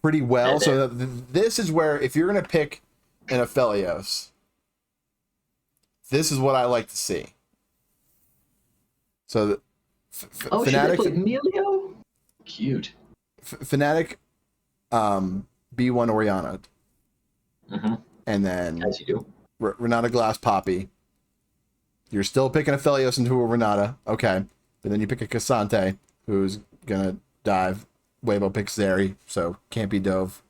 pretty well. So this is where, if you're going to pick an Aphelios, this is what I like to see. So Fnatic. Should they play Emilio? Cute. Fnatic B1 Oriana. Mm-hmm. And then as you do. Renata Glass Poppy. You're still picking Aphelios into a Renata. Okay. And then you pick a Cassante, who's going to dive. Weibo picks Zeri, so can't be Dove.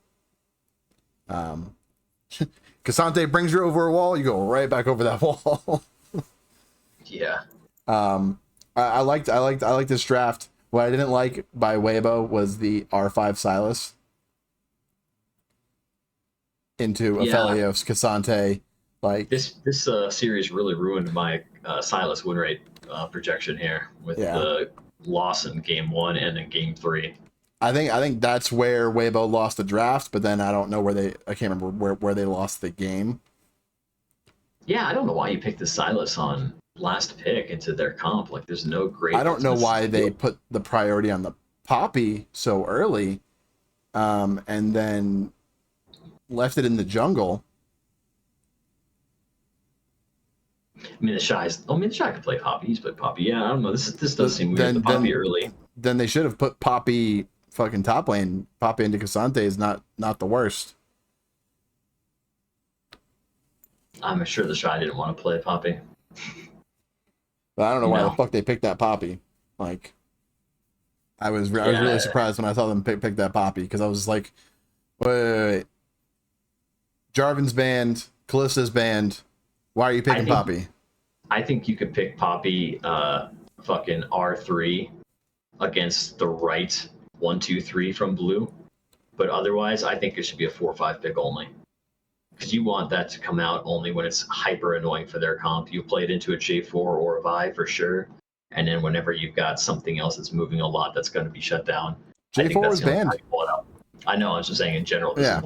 Cassante brings you over a wall, you go right back over that wall. Yeah. I liked this draft. What I didn't like by Weibo was the R5 Silas into Aphelios, Cassante. Like this series really ruined my Silas win rate projection here with the loss in game 1 and in game 3. I think that's where Weibo lost the draft, but then I don't know I can't remember where they lost the game. Yeah, I don't know why you picked the Silas on last pick into their comp. Like, there's no great. I don't know why they put the priority on the Poppy so early, and then left it in the jungle. I mean, TheShy could play Poppy. He's played Poppy. Yeah, I don't know. This does seem weird. The Poppy early. Then they should have put Poppy fucking top lane. Poppy into Cassante is not the worst. I'm sure TheShy didn't want to play Poppy. But I don't know why the fuck they picked that Poppy. Like, I was really surprised when I saw them pick that Poppy, because I was like, wait. Jarvan's banned, Kallista's banned. Why are you picking Poppy? I think you could pick Poppy fucking R3 against the right 1, 2, 3 from blue. But otherwise, I think it should be a 4-5 pick only. Because you want that to come out only when it's hyper annoying for their comp. You play it into a J4 or a Vi for sure. And then whenever you've got something else that's moving a lot that's going to be shut down. J4 was banned. I know, I was just saying in general. It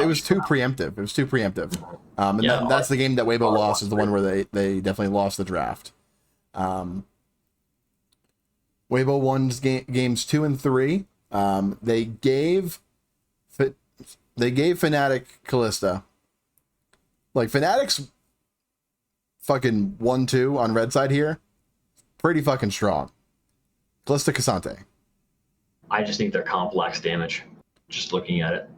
was too preemptive. It was too preemptive. And that's the game that Weibo lost, is the one where they definitely lost the draft. Weibo won games 2 and 3. They gave Fnatic Kalista. Like, Fnatic's fucking 1-2 on red side here. Pretty fucking strong. Kalista Cassante. I just think their comp lacks damage. Just looking at it.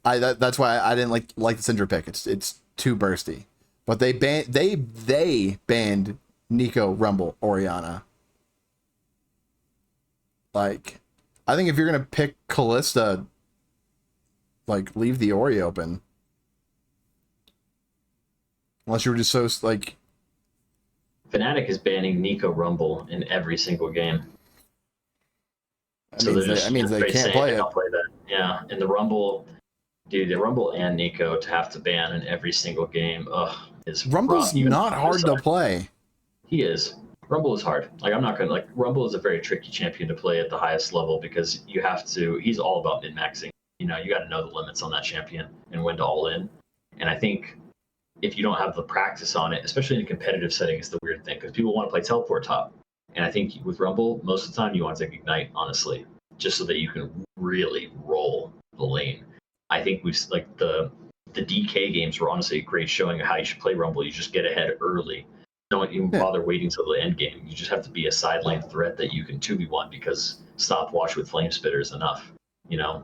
That's why I didn't like the Syndra pick. It's too bursty. But they banned Nico, Rumble, Oriana. Like, I think if you're gonna pick Kalista, like, leave the Ori open. Unless you were just so, like... Fnatic is banning Nico, Rumble in every single game. That means they can't play it. Play that. Yeah, and the Rumble and Nico to have to ban in every single game, is Rumble's not hard to play. He is. Rumble is hard. Like, I'm not gonna, like, Rumble is a very tricky champion to play at the highest level, because you have to. He's all about min-maxing. You know, you got to know the limits on that champion and when to all in. And I think if you don't have the practice on it, especially in a competitive setting, is the weird thing, because people want to play teleport top. And I think with Rumble, most of the time you want to take Ignite, honestly, just so that you can really roll the lane. I think like the DK games were honestly a great showing of how you should play Rumble. You just get ahead early. Don't even bother waiting till the end game. You just have to be a side lane threat that you can 2v1, because stopwatch with Flame Spitter is enough. You know?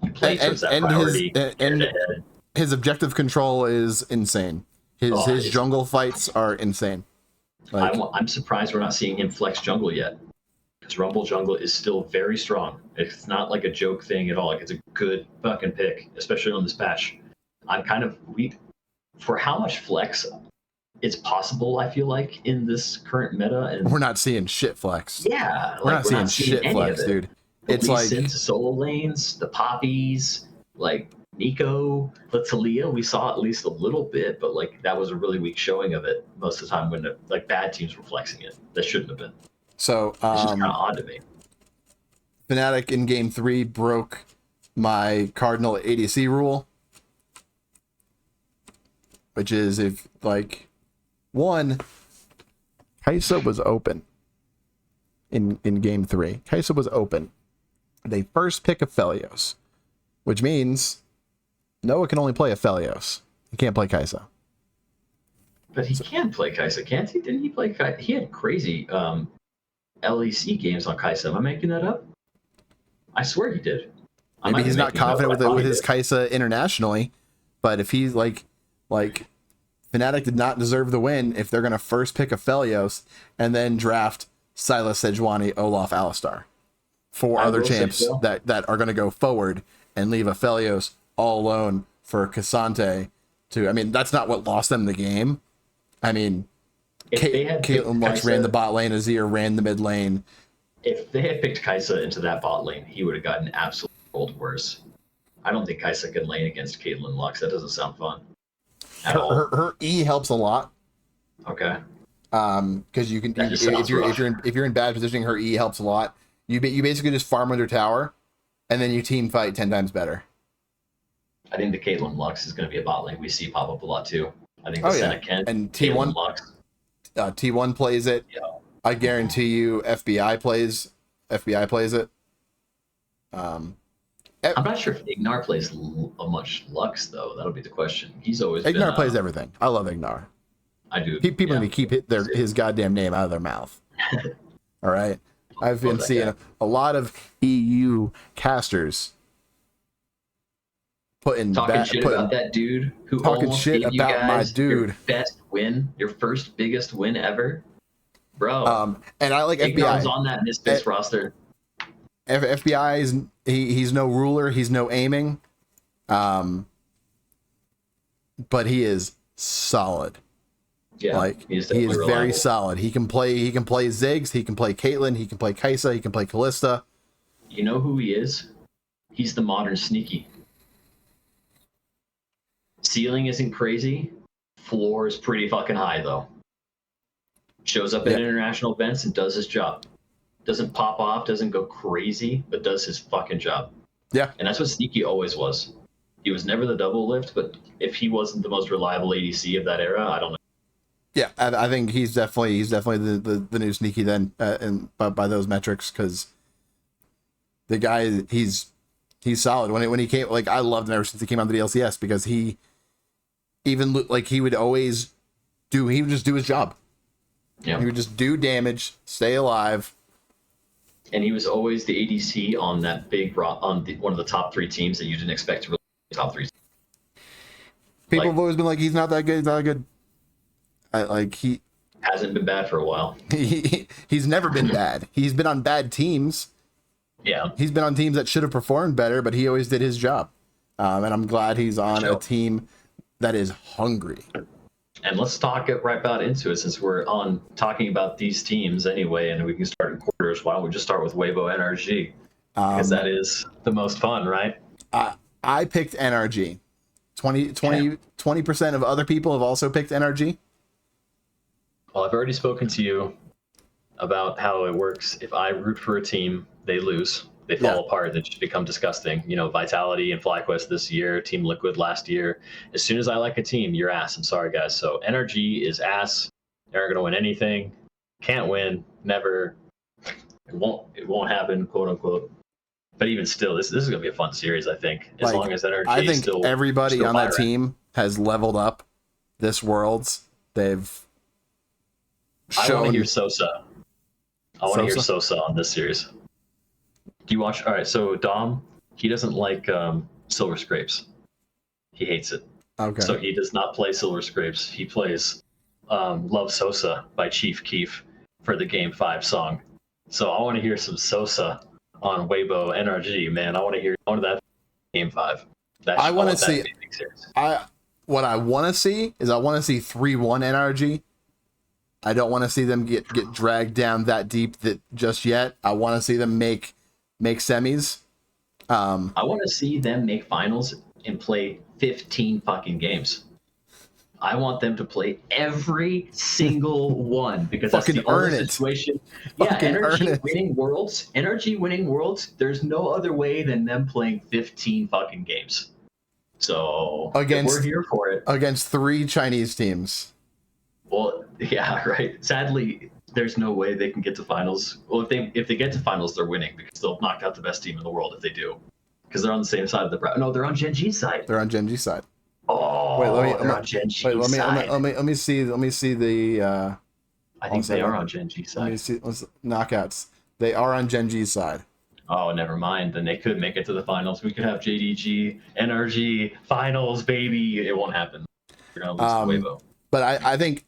You play towards that priority. His objective control is insane. His jungle fights are insane. Like, I'm surprised we're not seeing him flex jungle yet. because Rumble Jungle is still very strong. It's not like a joke thing at all. Like, it's a good fucking pick, especially on this patch. I'm kind of weak for how much flex it's possible, I feel like, in this current meta. And we're not seeing shit flex. yeah, We're like, not seeing shit any flex, of it. dude. The It's Lee like Sin to solo lanes, the Poppies, like Nico, the Talia, we saw at least a little bit, but like that was a really weak showing of it most of the time when like bad teams were flexing it. That shouldn't have been. so. It's just kind of odd to me. Fnatic in game 3 broke my cardinal ADC rule, which is if like one, Kai'Sa was open in game 3. Kai'Sa was open. They first pick Aphelios, which means Noah can only play Aphelios. He can't play Kai'Sa. But he can play Kai'Sa, can't he? Didn't he play Kai'Sa? He had crazy LEC games on Kai'Sa. Am I making that up? I swear he did. Maybe he's not confident with his Kai'Sa internationally, but if he's like Fnatic did not deserve the win if they're going to first pick Aphelios and then draft Sylas, Sejuani, Olaf, Alistar. 4 other champs that are going to go forward and leave Aphelios all alone for Cassante to... I mean, that's not what lost them the game. I mean, Caitlyn Lux ran the bot lane, Azir ran the mid lane. If they had picked Kai'Sa into that bot lane, he would have gotten absolutely rolled worse. I don't think Kai'Sa can lane against Caitlyn Lux. That doesn't sound fun. Her E helps a lot. Okay. Because you can if you're in bad positioning, her E helps a lot. You basically just farm under tower, and then you team fight 10 times better. I think the Caitlyn Lux is going to be a bot lane we see pop up a lot too. I think the Senna Kent and T1 Lux. T1 plays it. Yeah. I guarantee you, FBI plays it. I'm not sure if Ignar plays much Lux though. That'll be the question. He's always Ignar plays everything. I love Ignar. I do. People need to keep his goddamn name out of their mouth. All right. I've been seeing a lot of EU casters talking shit about that dude who talking shit gave you about my dude. Your best win, your first biggest win ever, bro. And I like Ignar's on that Misfits roster. FBI is he's no ruler, he's no aiming, but he is solid. Yeah, like he is very solid. He can play Ziggs, he can play Caitlyn, he can play Kai'Sa, he can play Kalista. You know who he is? He's the modern Sneaky. Ceiling isn't crazy. Floor is pretty fucking high though. Shows up at international events and does his job. Doesn't pop off, doesn't go crazy, but does his fucking job. Yeah. And that's what Sneaky always was. He was never the double lift, but if he wasn't the most reliable ADC of that era, I don't know. Yeah, I think he's definitely the new Sneaky then, by those metrics, because the guy he's solid. When he came, like I loved him ever since he came on the DLCS because he even like he would just do his job. Yeah, he would just do damage, stay alive. And he was always the ADC on that big one of the top 3 teams that you didn't expect to really be top 3. People have always been like, he's not that good. He's not that good. He hasn't been bad for a while. He's never been bad. He's been on bad teams. Yeah. He's been on teams that should have performed better, but he always did his job. And I'm glad he's on a team that is hungry. And let's talk right about into it since we're on talking about these teams anyway, and we can start in quarters. Why don't we just start with Weibo NRG? Because that is the most fun, right? I picked NRG. 20% of other people have also picked NRG. Well, I've already spoken to you about how it works. If I root for a team, they lose. They fall apart. They just become disgusting. You know, Vitality and FlyQuest this year, Team Liquid last year. As soon as I like a team, you're ass. I'm sorry, guys. So NRG is ass. They aren't going to win anything. Can't win. Never. It won't happen, quote unquote. But even still, this is going to be a fun series, I think. As long as NRG I think still, everybody on that team has leveled up this Worlds. They've shown... I want to hear Sosa. I want to hear Sosa on this series. Do you watch? All right, so Dom, he doesn't like Silver Scrapes. He hates it. Okay. So he does not play Silver Scrapes. He plays Love Sosa by Chief Keef for the Game 5 song. So I want to hear some Sosa on Weibo NRG, man. I want that game 5. I want to that see. to be a big series. What I want to see is I want to see 3-1 NRG. I don't want to see them get dragged down that deep just yet. I want to see them make semis. I want to see them make finals and play 15 fucking games. I want them to play every single one because that's the only situation. Yeah, NRG winning worlds. There's no other way than them playing 15 fucking games. So we're here for it against 3 Chinese teams. Well, yeah, right. Sadly, there's no way they can get to finals. Well, if they get to finals, they're winning because they'll knock out the best team in the world if they do, because they're on the same side of the bracket. No, they're on Gen G's side. They're on Gen G's side. Oh, they're on Gen G's side. Let me see the. I think they are on Gen G's side. Let me see knockouts. They are on Gen G's side. Oh, never mind. Then they could make it to the finals. We could have JDG, NRG finals, baby. It won't happen. We're gonna lose to Weibo. But I think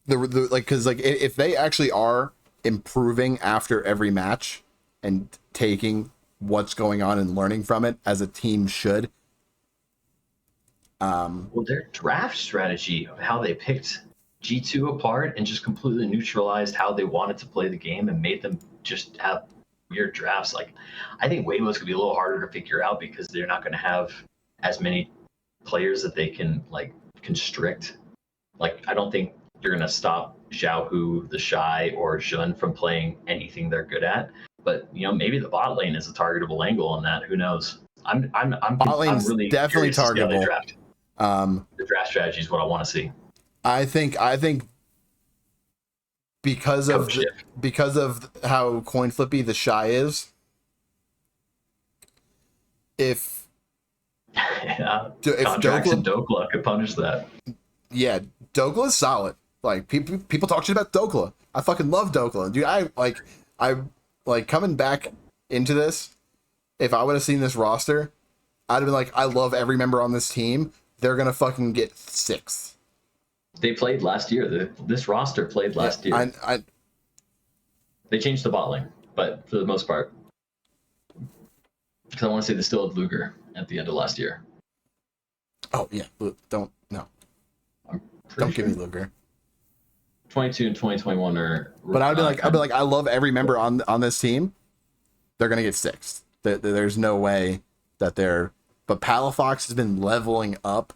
the because if they actually are improving after every match and taking what's going on and learning from it as a team should. Well, their draft strategy of how they picked G2 apart and just completely neutralized how they wanted to play the game and made them just have weird drafts. Like, I think Weibo's gonna be a little harder to figure out because they're not gonna have as many players that they can like constrict. Like, I don't think you're gonna stop Xiaohu, TheShy, or Jun from playing anything they're good at. But maybe the bot lane is a targetable angle on that. Who knows? I'm really definitely targetable. The draft strategy is what I want to see. I think because of how coin flippy TheShy is, if Contracts and Dokla could punish that. Yeah, Dokla is solid. Like people talk shit about Dokla. I fucking love Dokla, dude. I coming back into this. If I would have seen this roster, I'd have been like, I love every member on this team. They're gonna fucking get 6th. They played last year. This roster played last year. They changed the bot lane, but for the most part, because I want to say they still had Luger at the end of last year. Oh yeah, don't give me Luger. 22 and 2021 are. But I'd be like, I love every member on this team. They're gonna get 6th. There's no way that they're. But Palafox has been leveling up.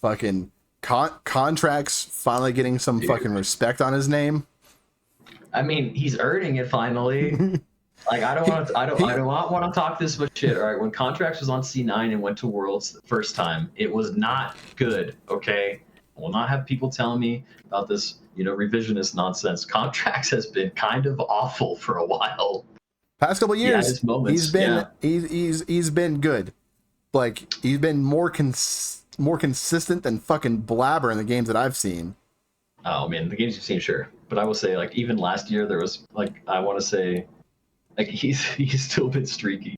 Fucking contracts finally getting some fucking respect on his name. I mean, he's earning it finally. Like, I don't want to talk this much shit. All right, when Contracts was on C9 and went to Worlds the first time, it was not good. Okay, I will not have people telling me about this, revisionist nonsense. Contracts has been kind of awful for a while. Past couple years, he's been good. Like, he's been more consistent than fucking Blabber in the games that I've seen. Oh man, the games you've seen, sure. But I will say, like, even last year there was I want to say, like, he's still been streaky.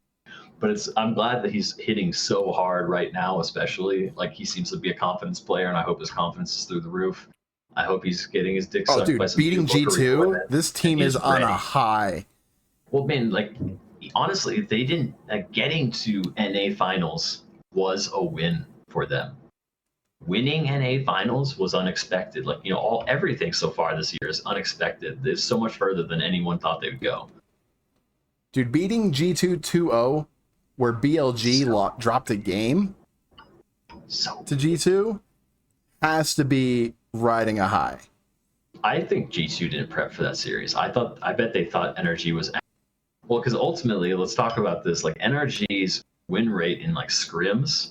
But I'm glad that he's hitting so hard right now, especially. Like, he seems to be a confidence player, and I hope his confidence is through the roof. I hope he's getting his dick sucked by some beating G2, this team is on a high. Well, man, like, honestly, they didn't getting to NA finals was a win for them. Winning NA finals was unexpected. Like, everything so far this year is unexpected. There's so much further than anyone thought they would go. Dude, beating G2 2-0, where BLG dropped a game to G2, has to be riding a high. I think G2 didn't prep for that series. I bet they thought NRG was. Well, because ultimately, let's talk about this. Like, NRG's win rate in like scrims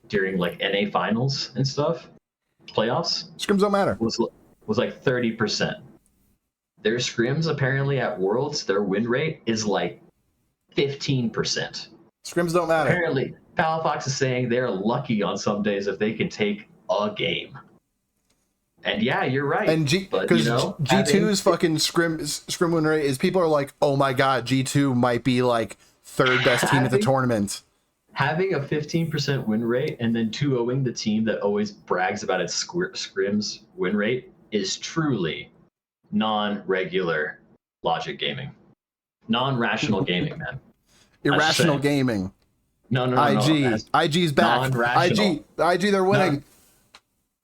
during like NA finals and stuff, playoffs. Scrims don't matter. Was like 30%. Their scrims apparently at Worlds, their win rate is like 15%. Scrims don't matter. Apparently, Palafox is saying they're lucky on some days if they can take a game. And yeah, you're right. And because G2's fucking scrim win rate is, people are like, oh my god, G2 might be like 3rd best team at the tournament. Having a 15% win rate and then 2-0ing the team that always brags about its scrims win rate is truly non-regular. logic gaming, non-rational gaming, man. Irrational gaming. No. IG's back. Non-rational. IG, they're winning.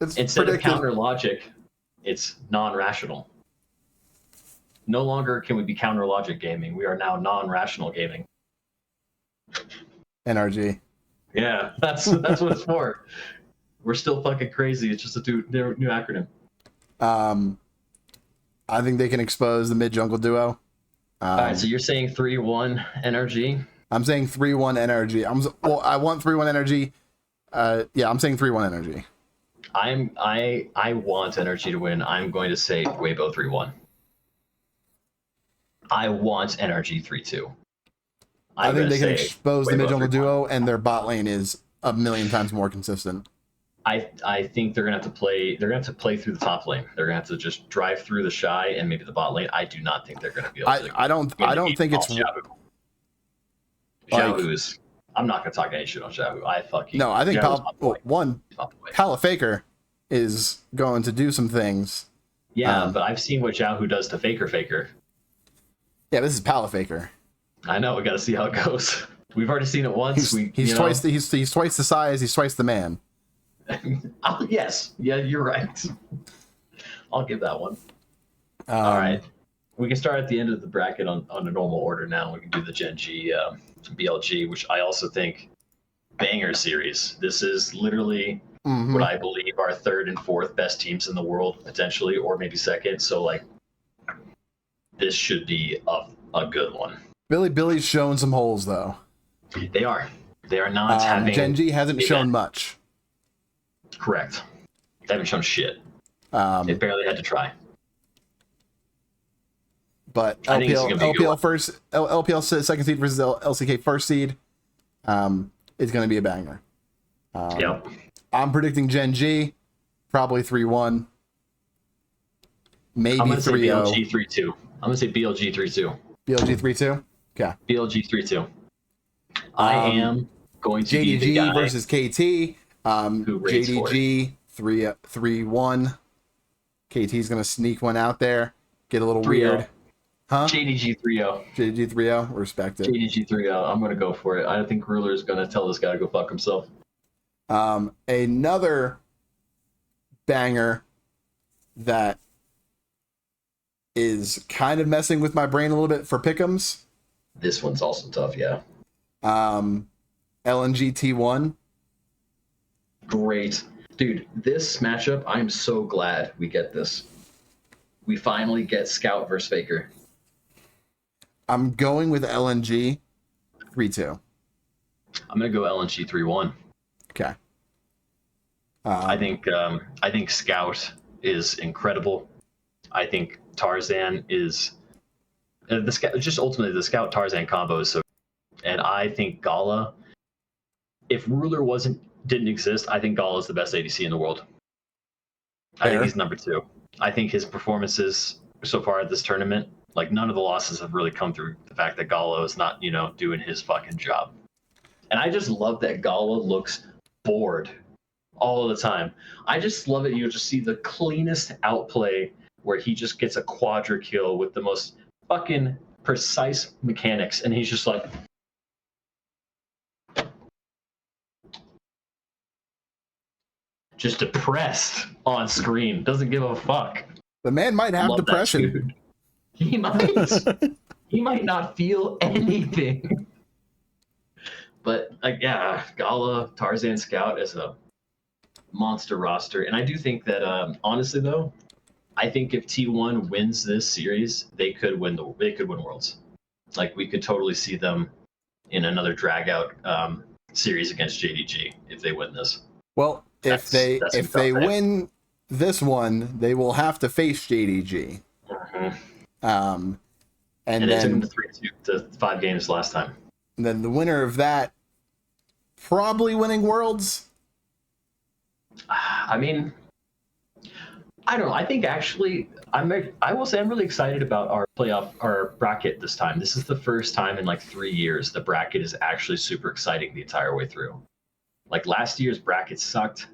It's Instead predicted. of counter logic, it's non-rational. No longer can we be counter logic gaming. We are now non-rational gaming. NRG. Yeah, that's what it's for. We're still fucking crazy. It's just a new acronym. I think they can expose the mid jungle duo. All right, so you're saying 3-1 NRG? I'm saying 3-1 NRG. I want 3-1 NRG. Yeah, I'm saying 3-1 NRG. I want NRG to win. I'm going to say Weibo 3-1. I want NRG 3-2. I think they can expose the mid jungle duo, and their bot lane is a million times more consistent. I think they're gonna have to play. They're gonna have to play through the top lane. They're gonna have to just drive through the Shy and maybe the bot lane. I do not think they're gonna be able to. I don't think it's Xiaohu is. I'm not gonna talk any shit on Xiaohu. I think Pala Faker is going to do some things. Yeah, but I've seen what Xiaohu does to Faker. Yeah, this is Pala Faker. I know. We got to see how it goes. We've already seen it once. He's twice the size. He's twice the man. Oh, yes. Yeah, you're right. I'll give that one. All right. We can start at the end of the bracket on a normal order now. We can do the Gen G BLG, which I also think banger series. This is literally what I believe are third and fourth best teams in the world, potentially, or maybe second. So, like, this should be a good one. Billy's shown some holes, though. They are. They are not having... Gen G hasn't shown much. Correct. They haven't shown shit. They barely had to try. But LPL second seed versus LCK first seed is going to be a banger. Yep. I'm predicting Gen G, probably 3-1. Maybe 3-0. I'm going to say BLG 3-2. I'm going to say BLG 3-2. BLG 3-2? Okay. BLG 3-2. I am going to be the guy versus KT. JDG 3-1. KT's going to sneak one out there. Get a little weird. Huh? JDG 3-0. JDG 3-0. Respect it. JDG 3-0. I'm going to go for it. I don't think Ruler's going to tell this guy to go fuck himself. Another banger that is kind of messing with my brain a little bit for pick'ems. This one's also tough, yeah. LNG-T1. Great. Dude, this matchup, I'm so glad we get this. We finally get Scout versus Faker. I'm going with LNG 3-2. I'm going to go LNG 3-1. Okay. I think Scout is incredible. I think Tarzan is ultimately the Scout Tarzan combo is so, and I think Gala, if Ruler didn't exist, I think Gala is the best ADC in the world. I think he's number 2. I think his performances so far at this tournament, like, none of the losses have really come through the fact that Gala is not, doing his fucking job. And I just love that Gala looks bored all of the time. I just love it. You just see the cleanest outplay where he just gets a quadra kill with the most fucking precise mechanics, and he's just like, just depressed on screen, doesn't give a fuck. The man might have depression. He might. He might not feel anything. But like, yeah, Gala, Tarzan, Scout is a monster roster, and I do think that honestly though, I think if T1 wins this series, they could win Worlds. Like, we could totally see them in another drag out series against JDG if they win this. Well, if they win this one, they will have to face JDG. And then they took them to 5 games last time. And then the winner of that probably winning Worlds. I mean, I don't know. I think actually, I will say I'm really excited about our bracket this time. This is the first time in like 3 years the bracket is actually super exciting the entire way through. Like, last year's bracket sucked.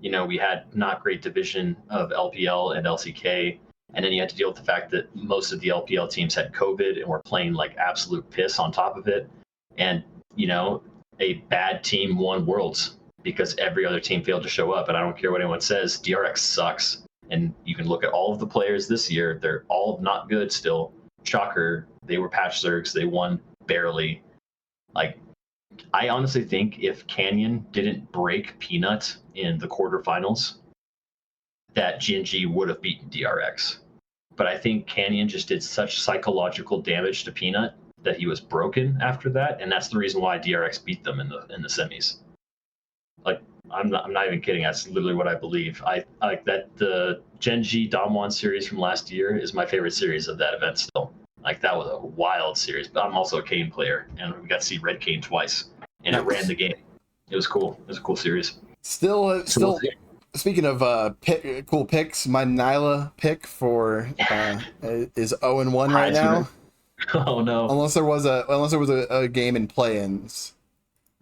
We had not great division of LPL and LCK. And then you had to deal with the fact that most of the LPL teams had COVID and were playing like absolute piss on top of it. And, you know, a bad team won Worlds because every other team failed to show up. And I don't care what anyone says, DRX sucks. And you can look at all of the players this year. They're all not good still. Shocker. They were patch zergs. They won barely. Like, I honestly think if Canyon didn't break Peanut in the quarterfinals, that Gen.G would have beaten DRX. But I think Canyon just did such psychological damage to Peanut that he was broken after that, and that's the reason why DRX beat them in the semis. Like, I'm not even kidding. That's literally what I believe. I like that the Gen.G Damwon series from last year is my favorite series of that event still. Like, that was a wild series. But I'm also a Kane player, and we got to see Red Kane twice, and it ran the game. It was cool. It was a cool series. Still. Speaking of cool picks, my Nyla pick for is 0-1 right now. Oh no! Unless there was a game in play-ins.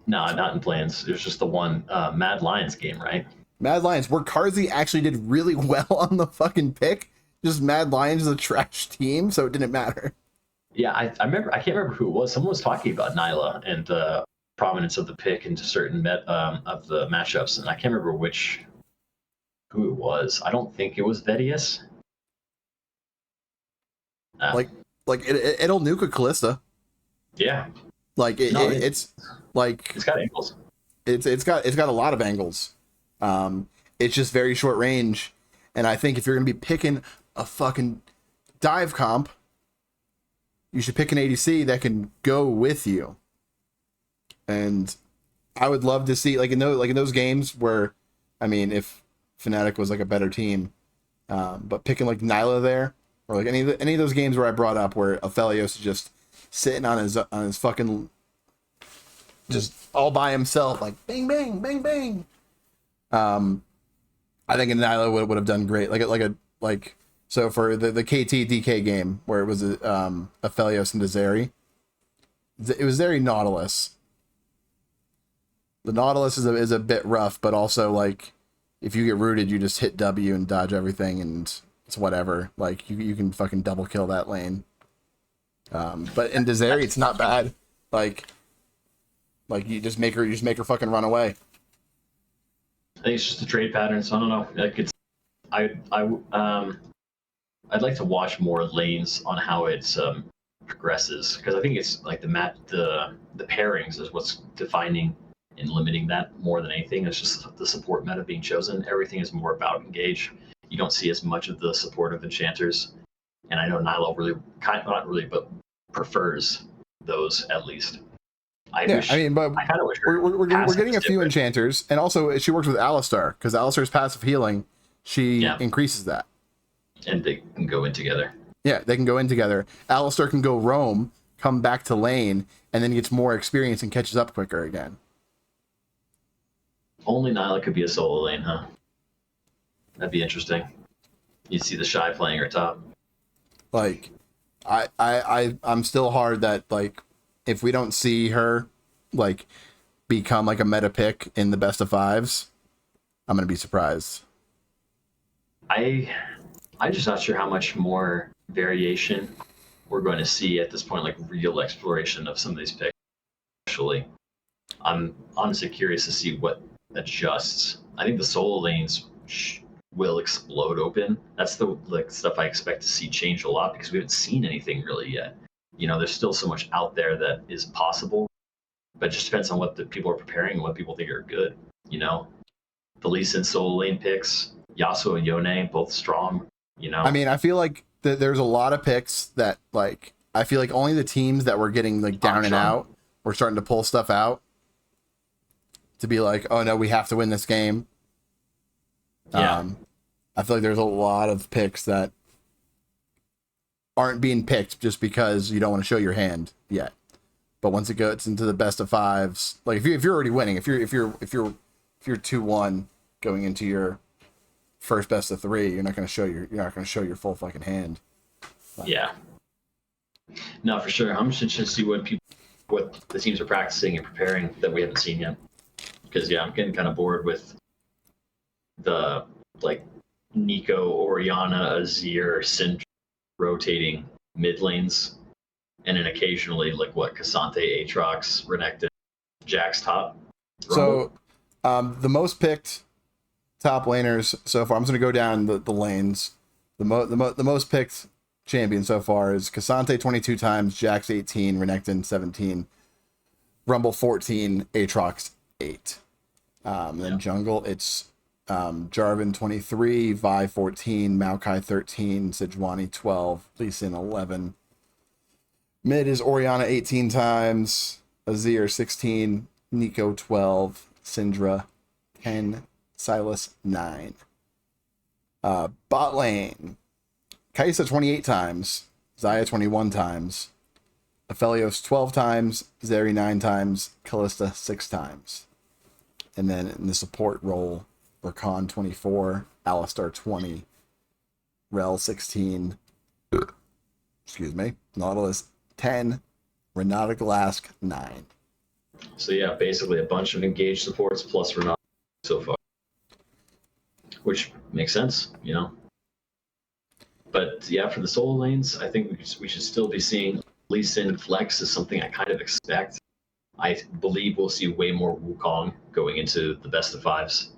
No, not in play-ins. It was just the one Mad Lions game, right? Mad Lions, where Carzy actually did really well on the fucking pick. Just Mad Lions is a trash team, so it didn't matter. Yeah, I remember. I can't remember who it was. Someone was talking about Nyla and the prominence of the pick into certain of the matchups, and I can't remember who it was. I don't think it was Vedius. Like it'll nuke a Callista. Yeah. Like it's like it's got angles. It's got a lot of angles. It's just very short range, and I think if you're gonna be picking a fucking dive comp, you should pick an ADC that can go with you. And I would love to see in those games where, I mean, if Fnatic was like a better team, but picking like Nyla there, or like any of those games where I brought up where Aphelios is just sitting on his fucking just all by himself, like bang bang bang bang. I think Nyla would have done great, so for the KT DK game where it was Aphelios and Deseri, it was very Nautilus. The Nautilus is a bit rough, but also like, if you get rooted, you just hit W and dodge everything, and it's whatever. Like, you can fucking double kill that lane. But in Deseri, it's not bad. Like you just make her fucking run away. I think it's just the trade patterns. I don't know. Like I'd like to watch more lanes on how it progresses, because I think it's like the pairings is what's defining and limiting that more than anything. It's just the support meta being chosen. Everything is more about engage. You don't see as much of the support of enchanters, and I know Nyla really not really, but prefers those at least. I kind of wish we're getting a few enchanters, and also she works with Alistar, because Alistar's passive healing, she increases that. And they can go in together. Yeah, they can go in together. Alistar can go roam, come back to lane, and then gets more experience and catches up quicker again. Only Nyla could be a solo lane, huh? That'd be interesting. You'd see TheShy playing her top. Like, I'm still hard that, like, if we don't see her, like, become, like, a meta pick in the best of fives, I'm going to be surprised. I'm just not sure how much more variation we're going to see at this point, like real exploration of some of these picks. Actually, I'm honestly curious to see what adjusts. I think the solo lanes will explode open. That's the stuff I expect to see change a lot, because we haven't seen anything really yet. You know, there's still so much out there that is possible, but it just depends on what the people are preparing and what people think are good. You know, the Lee Sin solo lane picks, Yasuo and Yone, both strong. You know, I mean, I feel like there's a lot of picks that, like, I feel like only the teams that were getting like down and out were starting to pull stuff out to be like, oh no, we have to win this game. Yeah. I feel like there's a lot of picks that aren't being picked just because you don't want to show your hand yet. But once it goes into the best of fives, like if you're already winning, if you're 2-1 going into your first best of 3, you're not going to show your full fucking hand. Yeah. No, for sure. I'm just interested to see what the teams are practicing and preparing that we haven't seen yet. Because I'm getting kind of bored with the Nico, Oriana, Azir, Syndra rotating mid lanes, and then occasionally like what Cassante, Aatrox, Renekton, Jack's top. Rumble. So the most picked top laners so far. I'm just gonna go down the lanes. The most picked champion so far is Cassante 22 times, Jax 18, Renekton 17, Rumble 14, Aatrox 8. Then jungle, it's Jarvan 23, Vi 14, Maokai 13, Sejuani 12, Lee Sin 11. Mid is Oriana 18 times, Azir 16, Nico 12, Syndra 10, Sylas 9. Bot lane, Kai'Sa 28 times, Xayah 21 times, Aphelios 12 times, Zeri 9 times, Kalista 6 times. And then in the support role, Rakan 24, Alistar 20, Rel 16, excuse me, Nautilus 10, Renata Glask 9. So yeah, basically a bunch of engaged supports plus Renata so far, which makes sense, you know. But yeah, for the solo lanes, I think we should still be seeing Lee Sin flex is something I kind of expect. I believe we'll see way more Wukong going into the best of fives.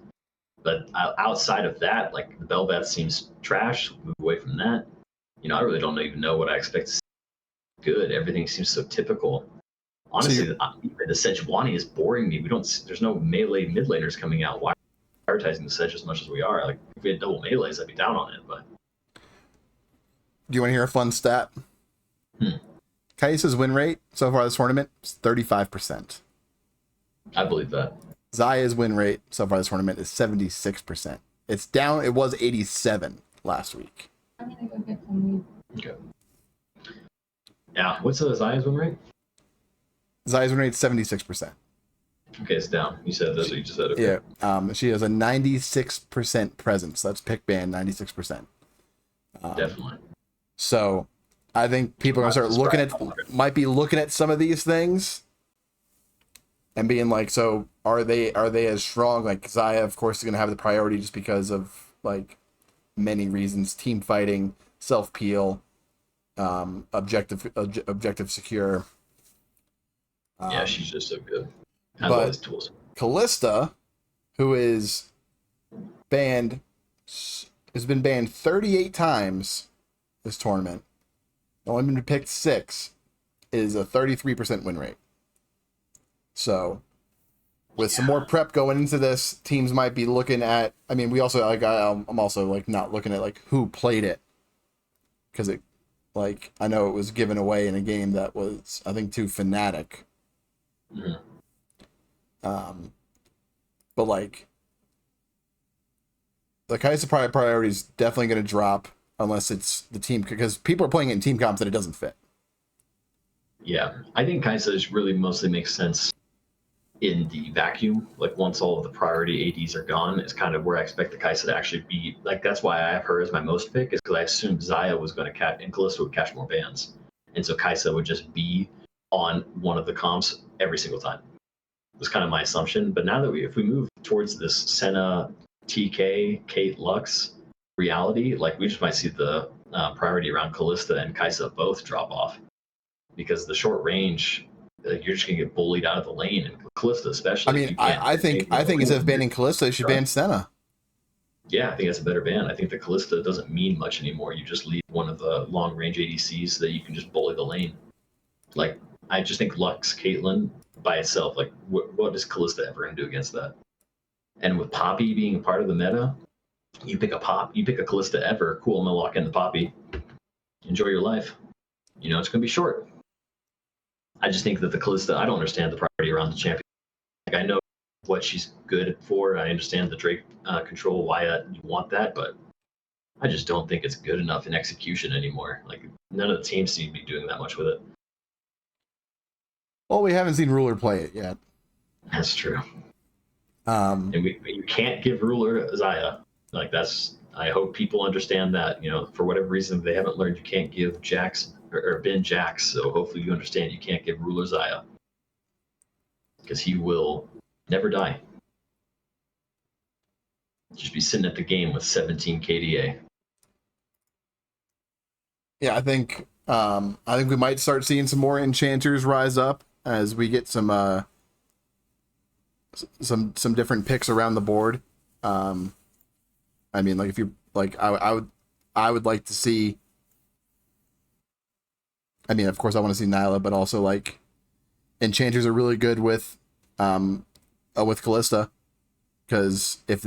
But outside of that, like the Bel'Veth seems trash. Move away from that. You know, I really don't even know what I expect to see. Good. Everything seems so typical. Honestly, the Sejuani is boring me. There's no melee mid laners coming out. Why are we prioritizing the Sedge as much as we are? Like, if we had double melees, I'd be down on it. But do you want to hear a fun stat? Kai'Sa's win rate so far this tournament is 35%. I believe that. Xayah's win rate so far this tournament is 76%. It's down. It was 87 last week. I'm gonna go get some weed. Okay. Yeah. What's the Xayah's win rate? Xayah's win rate is 76%. Okay, it's down. You said that's what you just said. Okay. Yeah. She has a 96% presence. That's pick ban, 96%. Definitely. So I think people are gonna start might be looking at some of these things and being like, so are they as strong? Like Xayah, of course, is gonna have the priority just because of like many reasons: team fighting, self peel, objective secure. Yeah, she's just so good. Has all these tools. Kalista, who is banned, has been banned 38 times this tournament. Only been picked 6, is a 33% win rate. So, with some more prep going into this, teams might be looking at. I mean, we also like I'm also like not looking at like who played it, because it, like I know it was given away in a game that was I think too Fnatic. Mm-hmm. But like the Kai'Sa priority is definitely going to drop unless it's the team, because people are playing it in team comps that it doesn't fit. Yeah, I think Kai'Sa really mostly makes sense in the vacuum. Like once all of the priority ADs are gone, it's kind of where I expect the Kai'Sa to actually be. Like that's why I have her as my most pick, is because I assumed Xayah was going to catch and Kalista would catch more bans, and so Kai'Sa would just be on one of the comps every single time. It was kind of my assumption. But now that if we move towards this Senna, TK, Kate, Lux reality, like we just might see the priority around Kalista and Kai'Sa both drop off, because the short range, you're just gonna get bullied out of the lane, and Kalista especially. I mean, I think instead of banning Kalista, they should ban Senna. Yeah, I think that's a better ban. I think the Kalista doesn't mean much anymore. You just leave one of the long range ADCs that you can just bully the lane. Like I just think Lux, Caitlyn by itself, like what does Kalista ever gonna do against that? And with Poppy being a part of the meta, you pick a Kalista ever, cool, I'm gonna lock in the Poppy. Enjoy your life. You know, it's gonna be short. I just think that the Kalista, I don't understand the priority around the champion. Like I know what she's good for. I understand the Drake control, why you want that, but I just don't think it's good enough in execution anymore. Like none of the teams seem to be doing that much with it. Well, we haven't seen Ruler play it yet. That's true. And you can't give Ruler Xayah. Like that's. I hope people understand that. You know, for whatever reason, they haven't learned you can't give Jax or Ben Jax. So hopefully you understand you can't give Ruler Xayah, because he will never die. Just be sitting at the game with 17 KDA. Yeah, I think we might start seeing some more enchanters rise up as we get some different picks around the board. I mean, like if you like, I would like to see. I mean, of course, I want to see Nyla, but also like enchanters are really good with Callista, because if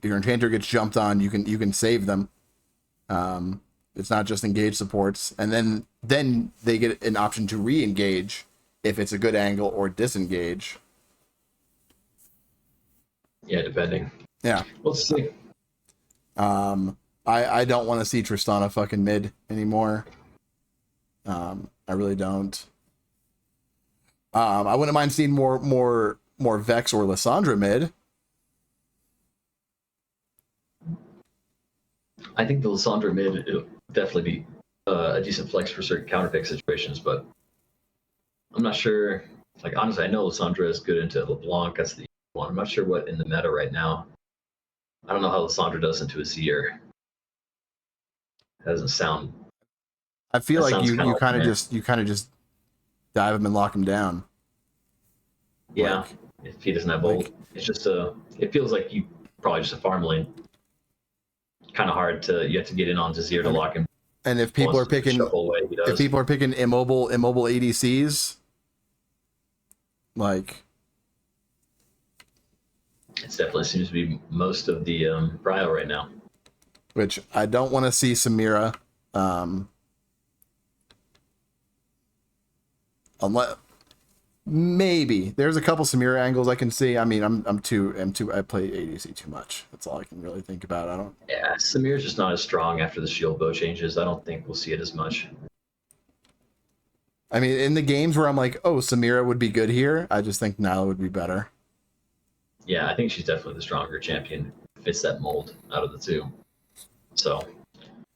your enchanter gets jumped on, you can save them. It's not just engage supports, and then they get an option to re-engage if it's a good angle, or disengage. Yeah, depending. Yeah. Let's see. I don't want to see Tristana fucking mid anymore. I really don't. I wouldn't mind seeing more Vex or Lissandra mid. I think the Lissandra mid, it'll definitely be a decent flex for certain counterpick situations, but I'm not sure. Like, honestly, I know Lissandra is good into LeBlanc. That's the one. I'm not sure what in the meta right now. I don't know how Lissandra does into a Seer. That doesn't sound. I feel like you like kind of just dive him and lock him down. Yeah, like, if he doesn't have ult, it's just it feels like you probably just a farm lane. Kind of hard you have to get in on Zazir to lock him. And if people are picking immobile ADCs, like, it definitely seems to be most of the Brio right now. Which I don't want to see Samira. Unless maybe there's a couple Samira angles I can see. I mean, I play ADC too much. That's all I can really think about. I don't. Yeah, Samira's just not as strong after the shield bow changes. I don't think we'll see it as much. I mean, in the games where I'm like, oh, Samira would be good here, I just think Nyla would be better. Yeah, I think she's definitely the stronger champion. Fits that mold out of the two. So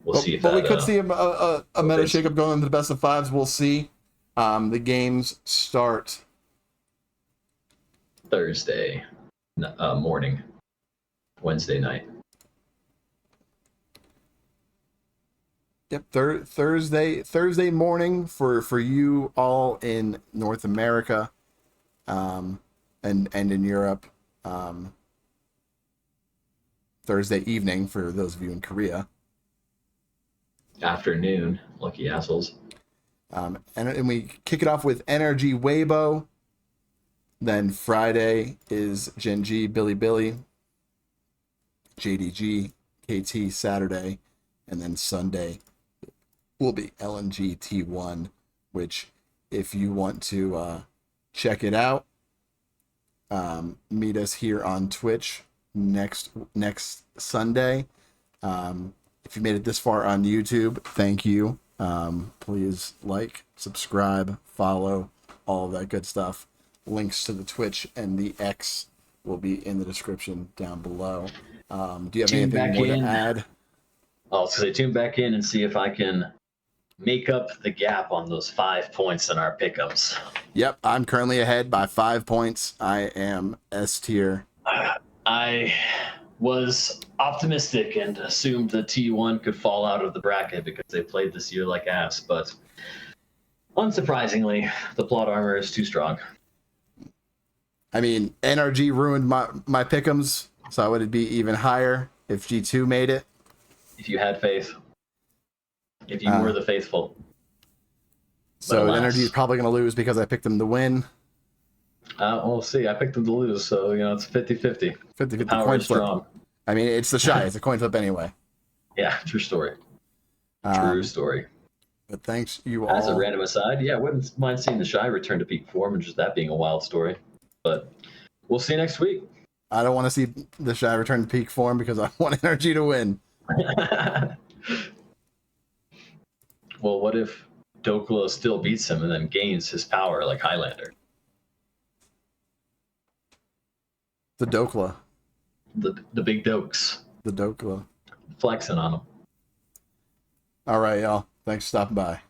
we'll see if we could see a meta shakeup going into the best of fives. We'll see. The games start Thursday morning, Wednesday night. Yep, Thursday morning for you all in North America, and in Europe. Thursday evening for those of you in Korea. Afternoon, lucky assholes. And we kick it off with NRG Weibo. Then Friday is Genji, Billy, JDG, KT Saturday, and then Sunday will be LNG T1, which if you want to check it out, meet us here on Twitch next Sunday. If you made it this far on YouTube, thank you. Please like, subscribe, follow, all of that good stuff. Links to the Twitch and the X will be in the description down below. Do you have anything more to add? I'll say tune back in and see if I can make up the gap on those 5 points in our pickups. Yep, I'm currently ahead by 5 points. I am S tier. I was optimistic and assumed that T1 could fall out of the bracket because they played this year like ass, but unsurprisingly, the plot armor is too strong. I mean, NRG ruined my pick'ems, so would it be even higher if G2 made it? If you had faith. If you were the faithful. So NRG is probably going to lose because I picked them to win. We'll see. I picked them to lose, so it's 50-50. 50-50 coin flip. Strong. I mean, it's TheShy. It's a coin flip anyway. Yeah, true story. True story. But thanks you all. As a random aside, yeah, I wouldn't mind seeing TheShy return to peak form and just that being a wild story. But we'll see you next week. I don't want to see TheShy return to peak form because I want NRG to win. Well, what if Doklo still beats him and then gains his power like Highlander? The Dokla. The big dokes. The Dokla. Flexing on him. All right, y'all. Thanks for stopping by.